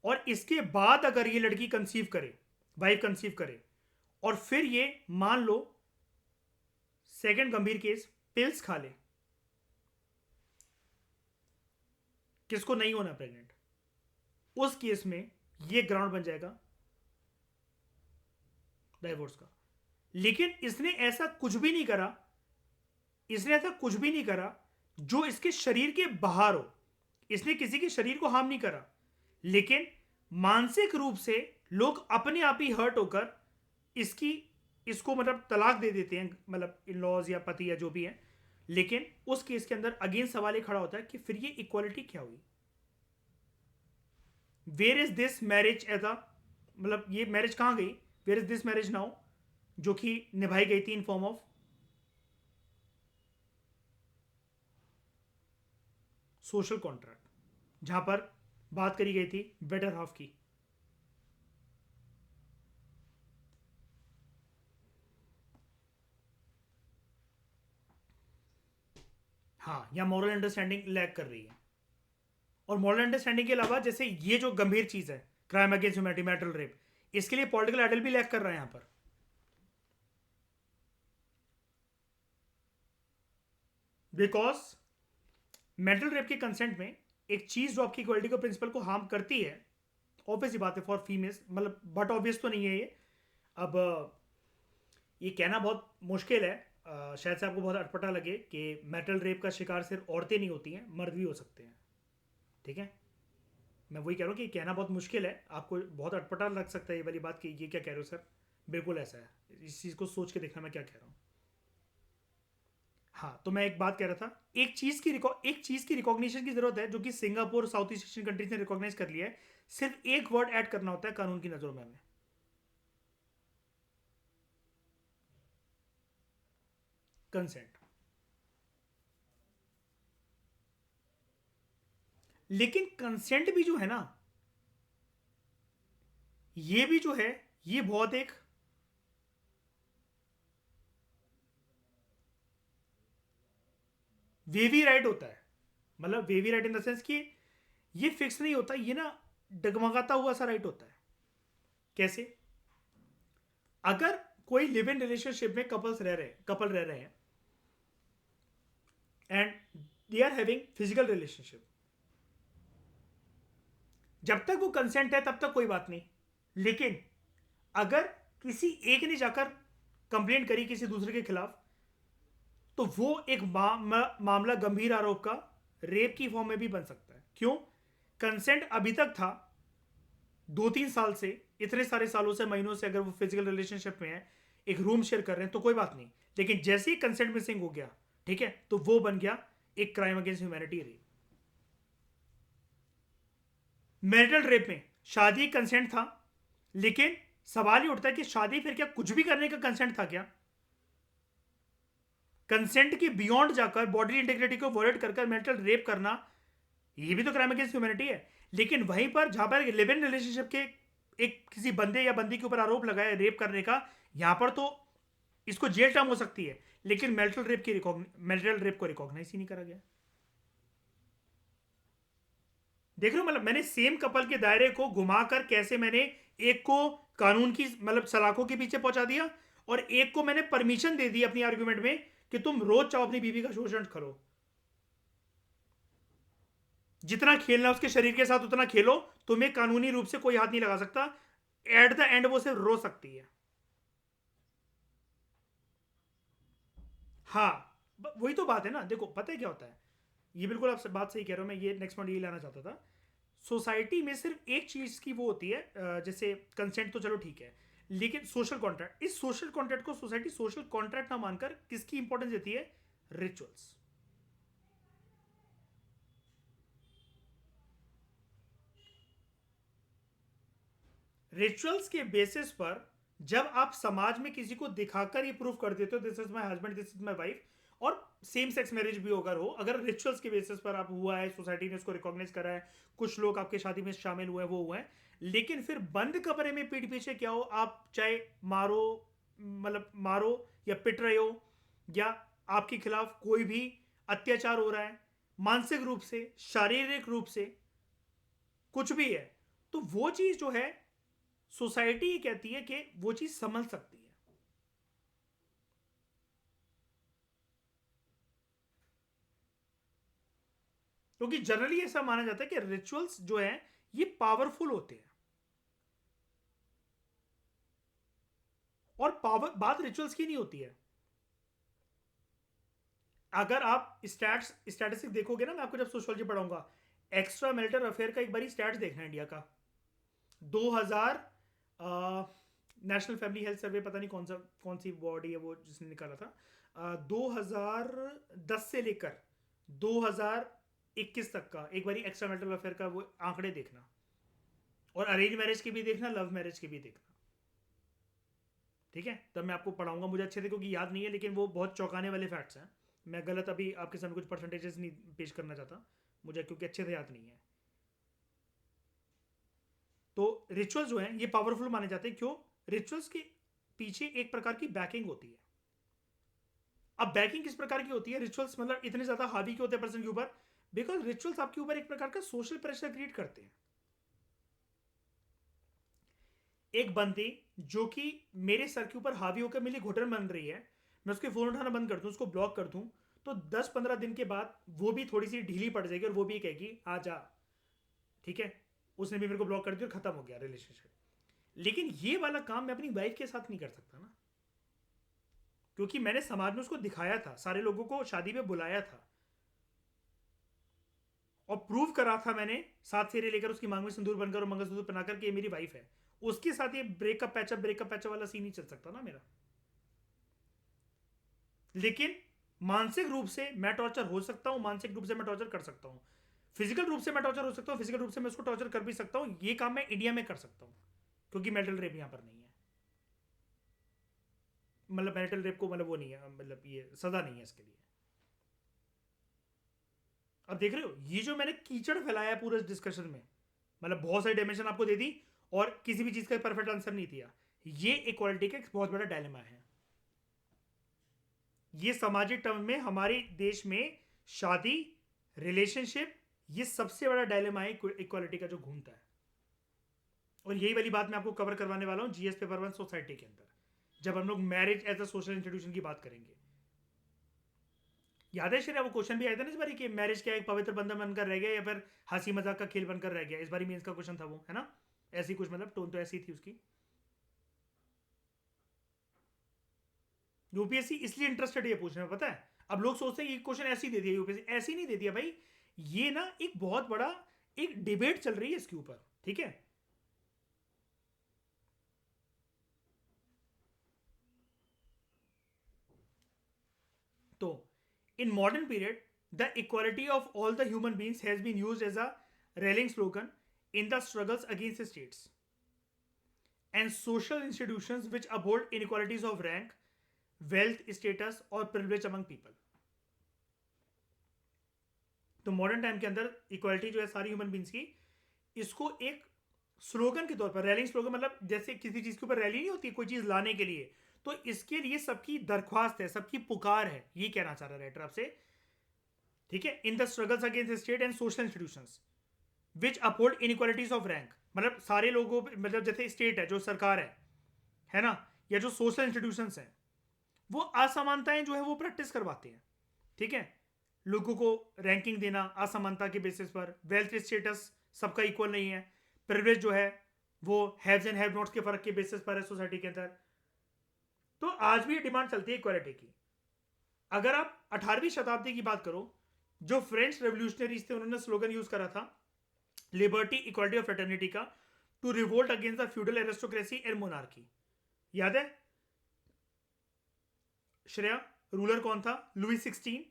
और इसके बाद अगर ये लड़की कंसीव करे, वाइफ कंसीव करे, और फिर ये मान लो सेकंड गंभीर केस पिल्स खा ले, किसको नहीं होना प्रेग्नेंट, उस केस में ये ग्राउंड बन जाएगा डाइवोर्स का। लेकिन इसने ऐसा कुछ भी नहीं करा, इसने ऐसा कुछ भी नहीं करा जो इसके शरीर के बाहर हो। इसने किसी के शरीर को हार्म नहीं करा, लेकिन मानसिक रूप से लोग अपने आप ही हर्ट होकर इसकी इसको मतलब तलाक दे देते हैं, मतलब इन लॉज या पति या जो भी है। लेकिन उस केस के अंदर अगेन सवाल ये खड़ा होता है कि फिर ये इक्वालिटी क्या हुई? Where is this marriage as a, मतलब ये मैरिज कहां गई? Where is this marriage now जो कि निभाई गई थी in form of social contract, जहां पर बात करी गई थी बेटर हाफ की। हाँ, या मॉरल अंडरस्टैंडिंग लैक कर रही है। और मॉरल अंडरस्टैंडिंग के अलावा जैसे ये जो गंभीर चीज है crime against humanity marital rape, इसके लिए पॉलिटिकल आइडल भी लैक कर रहा है यहां पर। बिकॉज मैरिटल रेप के कंसेंट में एक चीज जो आपकी इक्वालिटी को प्रिंसिपल को हार्म करती है, ऑब्वियस ही बात है फॉर फीमेल्स, मतलब बट ऑब्वियस तो नहीं है ये। अब ये कहना बहुत मुश्किल है, शायद से आपको बहुत अटपटा लगे कि मैरिटल रेप का शिकार सिर्फ औरतें नहीं होती हैं, मर्द भी हो सकते हैं, ठीक है। मैं वही कह रहा हूँ कि कहना बहुत मुश्किल है, आपको बहुत अटपटा लग सकता है ये वाली बात कि ये क्या कह रहे हो सर। बिल्कुल ऐसा है, इस चीज़ को सोच के देखना मैं क्या कह रहा हूँ। हाँ, तो मैं एक बात कह रहा था, एक चीज़ की रिकॉग्निशन की जरूरत है जो कि Singapore south east Asian countries ने रिकॉग्नाइज कर लिया है। सिर्फ एक वर्ड ऐड करना होता है कानून की नज़रों में हमें, कंसेंट। लेकिन कंसेंट भी जो है ना, ये भी जो है, ये बहुत एक वेवी राइट होता है। मतलब wavy right in the sense कि ये फिक्स नहीं होता, ये ना डगमगाता हुआ सा राइट होता है। कैसे? अगर कोई लिव इन रिलेशनशिप में कपल रह रहे हैं and they are having physical relationship, जब तक वो कंसेंट है तब तक कोई बात नहीं। लेकिन अगर किसी एक ने जाकर कंप्लेंट करी किसी दूसरे के खिलाफ, तो वो एक मामला गंभीर आरोप का रेप की फॉर्म में भी बन सकता है। क्यों? कंसेंट अभी तक था 2-3 साल से, इतने सारे सालों से, महीनों से, अगर वो फिजिकल रिलेशनशिप में है, एक रूम शेयर कर रहे हैं तो कोई बात नहीं। लेकिन जैसे ही कंसेंट मिसिंग हो गया, ठीक है, तो वो बन गया एक crime against humanity, rape. Marital rape में शादी कंसेंट था, लेकिन सवाल ये उठता है कि शादी फिर क्या कुछ भी करने का कंसेंट था क्या? कंसेंट के बियॉन्ड जाकर बॉडी इंटीग्रिटी को वॉयलेट कर मेंटल रेप करना, ये भी तो क्राइम अगेंस्ट ह्यूमैनिटी है। लेकिन वहीं पर जहां पर लिव इन रिलेशनशिप के एक किसी बंदे या बंदी के ऊपर आरोप लगाया रेप करने का, यहां पर तो इसको जेल टर्म हो सकती है, लेकिन मैरिटल रेप को रिकॉग्नाइज ही नहीं करा गया। देख रहे हो, मतलब मैंने सेम कपल के दायरे को घुमाकर कैसे मैंने एक को कानून की मतलब सलाखों के पीछे पहुंचा दिया, और एक को मैंने परमिशन दे दी अपनी आर्ग्यूमेंट में कि तुम रोज चाहो अपनी बीवी का शोषण करो, जितना खेलना उसके शरीर के साथ उतना खेलो, तुम्हें कानूनी रूप से कोई हाथ नहीं लगा सकता। एट द एंड वो सिर्फ रो सकती है। हाँ, वही तो बात है ना। देखो पता है क्या होता है, ये बिल्कुल आप बात सही कह रहे हो, मैं ये नेक्स्ट पॉइंट ये लाना चाहता था। सोसाइटी में सिर्फ एक चीज की वो होती है, जैसे कंसेंट तो चलो ठीक है, लेकिन सोशल कॉन्ट्रैक्ट, इस सोशल कॉन्ट्रैक्ट को सोसाइटी सोशल कॉन्ट्रैक्ट ना मानकर किसकी इंपॉर्टेंस देती है? रिचुअल्स। रिचुअल्स के बेसिस पर जब आप समाज में किसी को दिखाकर ये प्रूफ कर देते हो this is my husband, this is my wife, और सेम सेक्स मैरिज भी अगर हो, अगर रिचुअल्स के बेसिस पर आप हुआ है, सोसाइटी ने उसको रिकॉग्नाइज करा है, कुछ लोग आपके शादी में शामिल हुए हैं, वो हुए हैं, लेकिन फिर बंद कमरे में पीठ पीछे क्या हो, आप चाहे मारो, मतलब मारो या पिट रहे हो, या आपके खिलाफ कोई भी अत्याचार हो रहा है, मानसिक रूप से, शारीरिक रूप से, कुछ भी है, तो वो चीज जो है सोसाइटी ये कहती है कि वो चीज संभल सकती है। क्योंकि जनरली ऐसा माना जाता है कि रिचुअल्स जो है ये पावरफुल होते हैं, और पावर बात रिचुअल्स की नहीं होती है। अगर आप स्टैटिस्टिक देखोगे ना, मैं आपको जब सोशियोलॉजी पढ़ाऊंगा, एक्स्ट्रा मैरिटल अफेयर का एक बारी स्टैट्स देखना इंडिया का 2000 नेशनल फैमिली हेल्थ सर्वे, पता नहीं कौन सी बॉडी है वो जिसने निकाला था, 2010 से लेकर 2021 तक का एक बारी एक्स्ट्रा मैरिटल अफेयर का वो आंकड़े देखना, और अरेंज मैरिज के भी देखना, लव मैरिज के भी देखना, ठीक है? तब मैं आपको पढ़ाऊंगा, मुझे अच्छे से क्योंकि याद नहीं है, लेकिन वो बहुत चौंकाने वाले फैक्ट्स हैं। मैं गलत अभी आपके सामने कुछ परसेंटेजेस नहीं पेश करना चाहता, मुझे क्योंकि अच्छे से याद नहीं है। तो रिचुअल्स जो हैं ये पावरफुल माने जाते हैं। क्यों? रिचुअल्स के पीछे एक प्रकार की बैकिंग होती है। अब बैकिंग किस प्रकार की होती है? रिचुअल्स मतलब इतने ज्यादा हावी क्यों होते हैं पर्सन के ऊपर? बिकॉज रिचुअल्स आपके ऊपर एक प्रकार का सोशल प्रेशर क्रिएट करते हैं। एक बंदी जो कि मेरे सर के ऊपर हावी होकर मेरी घुटन बन रही है, मैं उसके फोन उठाना बंद कर दूं, उसको ब्लॉक कर दूं, तो 10-15 दिन के बाद वो भी थोड़ी सी ढीली पड़ जाएगी और वो भी कहेगी आ जा, ठीक है, उसने भी मेरे को ब्लॉक कर दिया और खत्म हो गया रिलेशनशिप। लेकिन ये वाला काम मैं अपनी वाइफ के साथ नहीं कर सकता ना, क्योंकि मैंने समाज में उसको दिखाया था, सारे लोगों को शादी में बुलाया था और प्रूव करा था मैंने, सात फेरे लेकर उसकी मांग में सिंदूर बनकर और मंगलसूत्र पहनाकर कि ये मेरी वाइफ है। उसके साथ ये ब्रेकअप पैचअप वाला सीन नहीं चल सकता ना मेरा। लेकिन मानसिक रूप से मैं टॉर्चर हो सकता हूं, मानसिक रूप से मैं टॉर्चर कर सकता हूं, फिजिकल रूप से मैं टॉर्चर हो सकता हूं, फिजिकल रूप से मैं उसको टॉर्चर कर भी सकता हूं। ये काम मैं इंडिया में कर सकता हूं क्योंकि मेटल रेप यहां पर नहीं है, मतलब मेटल रेप को मतलब वो नहीं है, मतलब ये सजा नहीं है इसके लिए। अब देख रहे हो ये जो मैंने कीचड़ फैलाया है पूरे डिस्कशन में, मतलब बहुत सारी डायमेंशन आपको दे दी और किसी भी चीज का परफेक्ट आंसर नहीं दिया। ये इक्वालिटी का एक बहुत बड़ा डायलेमा है। ये सामाजिक टर्म में हमारे देश में शादी, रिलेशनशिप, ये सबसे बड़ा डायलेमा है इक्वालिटी का जो घूमता है। और यही वाली बात मैं आपको कवर करवाने वाला हूं जीएस पेपर 1 सोसाइटी के अंदर, जब हम लोग marriage as a social institution की बात करेंगे। याद है श्रेया वो क्वेश्चन भी आया था ना इस बारी कि मैरिज क्या एक पवित्र बंधन बनकर रह गया या फिर हंसी मजाक का खेल बनकर रह गया? इस बारी मेंस का क्वेश्चन था वो, है ना? ऐसी कुछ मतलब टोन तो ऐसी थी उसकी। यूपीएससी इसलिए इंटरेस्टेड ये पूछने में, पता है अब लोग सोचते हैं ये क्वेश्चन ऐसी दे दिया यूपीएससी, ऐसी नहीं दे दिया भाई। ये ना एक बहुत बड़ा एक डिबेट चल रही है इसके ऊपर, ठीक है? तो in modern period the equality of all the human beings has been used as a rallying slogan in the struggles against the states and social institutions which uphold inequalities of rank, wealth, status और privilege among people। तो modern time के अंदर equality जो है सारी human beings की, इसको एक स्लोगन के तौर पर, रैलिंग स्लोगन मतलब जैसे किसी चीज के ऊपर रैली नहीं होती कोई चीज लाने के लिए, तो इसके लिए सबकी दरख्वास्त है, सबकी पुकार है, ये कहना चाह रहा है राइटर आपसे, ठीक है। In the struggles against state and social institutions which uphold inequalities of rank, मतलब सारे लोगों, मतलब जैसे स्टेट है, जो सरकार है ना, या जो सोशल इंस्टीट्यूशंस हैं, वो असमानताएं जो है वो प्रैक्टिस करवाते हैं, ठीक है। लोगों को रैंकिंग देना असमानता के बेसिस पर, वेल्थ स्टेटस सबका इक्वल नहीं है, प्रिविलेज जो है वो हैव्स एंड हैव नॉट्स के फर्क के बेसिस पर है सोसाइटी के अंदर। तो आज भी डिमांड चलती है इक्वालिटी की। अगर आप 18वीं शताब्दी की बात करो, जो फ्रेंच रेवोल्यूशनरीज थे उन्होंने स्लोगन यूज करा था लिबर्टी इक्वालिटी ऑफ फ्रेटर्निटी का, to revolt against the feudal aristocracy and monarchy. याद है श्रेया, रूलर कौन था? लुई 16।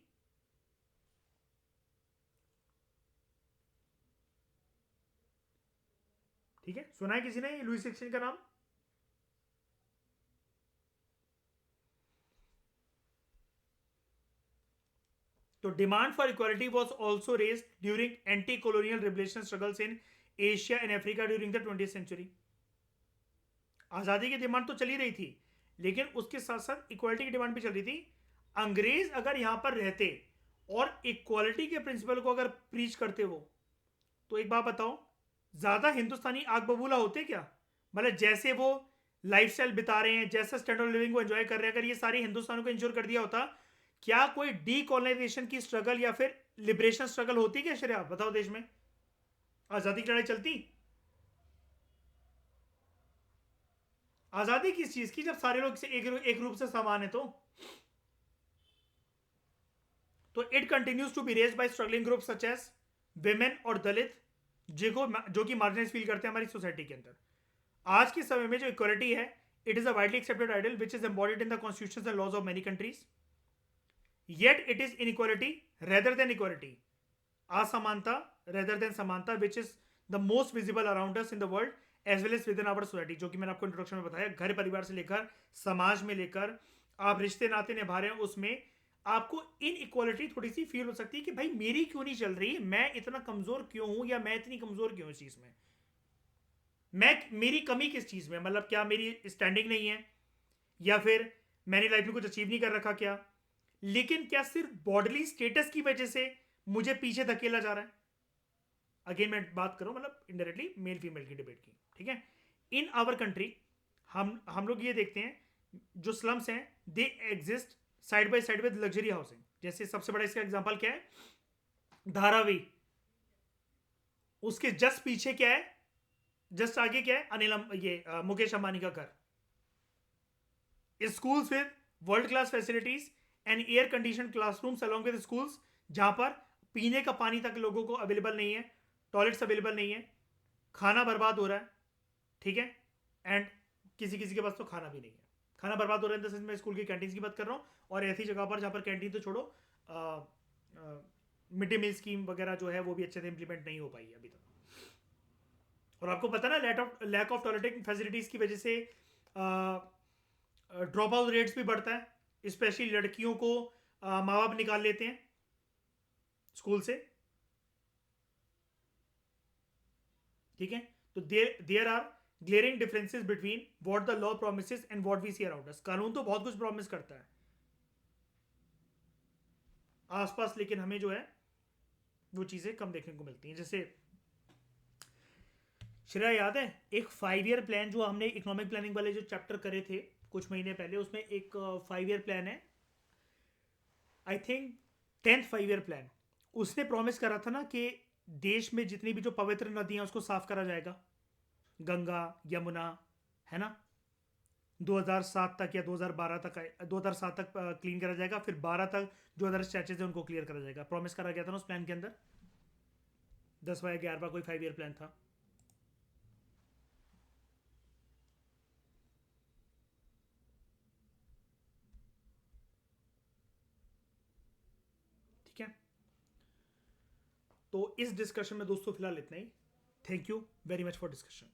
ठीक है, सुना है किसी ने लुई 16 का नाम? तो demand for equality was also raise during anti colonial revolution struggles in Asia and Africa during the 20th century. आजादी की डिमांड तो चली रही थी, लेकिन उसके साथ साथ इक्वालिटी की डिमांड भी चल रही थी। अंग्रेज अगर यहां पर रहते और इक्वालिटी के प्रिंसिपल को अगर प्रीच करते हो, तो एक बात बताओ, ज्यादा हिंदुस्तानी आग बबूला होते क्या? मतलब जैसे वो लाइफस्टाइल बिता रहे हैं, जैसे स्टैंडर्ड लिविंग को एंजॉय कर रहे हैं, अगर ये सारे हिंदुस्तान को इंश्योर कर दिया होता, क्या कोई डीकोलोनाइजेशन की स्ट्रगल या फिर लिबरेशन स्ट्रगल होती क्या श्रेया? बताओ, देश में आजादी की लड़ाई चलती? आजादी किस चीज की, जब सारे लोग से एक रूप से समान है? तो it continues to be raise by struggling group such as women और दलित, जो कि मार्जिनाइज फील करते हैं हमारी सोसाइटी के अंदर। आज के समय में जो इक्वालिटी है, it is a widely accepted ideal which is embodied in the constitutions and laws of many countries, yet it is inequality rather than equality, असमानता रेदर देन समानता, which is the most visible around us in the world as well as within our society. जो कि मैंने आपको introduction में बताया, घर परिवार से लेकर समाज में लेकर आप रिश्ते नाते निभा रहे हैं, उसमें आपको इन इक्वालिटी थोड़ी सी फील हो सकती है कि भाई मेरी क्यों नहीं चल रही, मैं इतना कमजोर क्यों हूं, या मैं इतनी कमजोर क्यों इस चीज में, मेरी कमी किस चीज में, मतलब क्या मेरी स्टैंडिंग नहीं है, या फिर मैंने लाइफ में कुछ अचीव नहीं कर रखा क्या? लेकिन क्या सिर्फ बॉडीली स्टेटस की वजह से मुझे पीछे धकेला जा रहा है? अगेन मैं बात करूं मतलब इनडायरेक्टली मेल फीमेल की डिबेट की, ठीक है। इन आवर कंट्री हम लोग ये देखते हैं, जो स्लम्स हैं they exist side by side with luxury housing. जैसे सबसे बड़ा इसका एग्जांपल क्या है? धारावी। उसके जस्ट पीछे क्या है, जस्ट आगे क्या है? मुकेश अंबानी का घर। Schools with world class facilities and air condition classrooms along with schools, जहां पर पीने का पानी तक लोगों को अवेलेबल नहीं है, टॉयलेट्स अवेलेबल नहीं है, खाना बर्बाद हो रहा है, ठीक है। एंड किसी किसी के पास तो खाना भी नहीं है। खाना बर्बाद हो रहा है इन द सेंस मैं स्कूल की कैंटीन की बात कर रहा हूँ, और ऐसी जगह पर जहाँ पर कैंटीन तो छोड़ो, मिड डे मील स्कीम वगैरह जो है वो भी अच्छे से इंप्लीमेंट नहीं हो पाई है अभी तक। और आपको पता ना, लैक ऑफ टॉयलेटिंग फैसिलिटीज़ की वजह से ड्रॉप आउट रेट्स भी बढ़ता है, स्पेशली लड़कियों को माँ बाप निकाल लेते हैं स्कूल से, ठीक है। तो there are glaring differences between what the law promises and what we see around us. कानून तो बहुत कुछ प्रॉमिस करता है आसपास, लेकिन हमें जो है वो चीजें कम देखने को मिलती हैं। जैसे श्रेया, याद है एक 5 ईयर प्लान जो हमने इकोनॉमिक प्लानिंग वाले जो चैप्टर करे थे कुछ महीने पहले, उसमें एक 5 ईयर प्लान है, I think 10th 5 year plan. उसने प्रॉमिस करा था ना कि देश में जितनी भी जो पवित्र नदियां उसको साफ करा जाएगा, गंगा, यमुना, है ना, 2007 तक या 2012 तक, 2007 तक क्लीन करा जाएगा, फिर 12 तक जो अदर स्टैचेज है उनको क्लियर करा जाएगा। प्रॉमिस करा गया था ना उस प्लान के अंदर। 10वां या 11वां कोई 5 ईयर प्लान था। ठीक है, तो इस डिस्कशन में दोस्तों फिलहाल इतना ही। Thank you very much for discussion.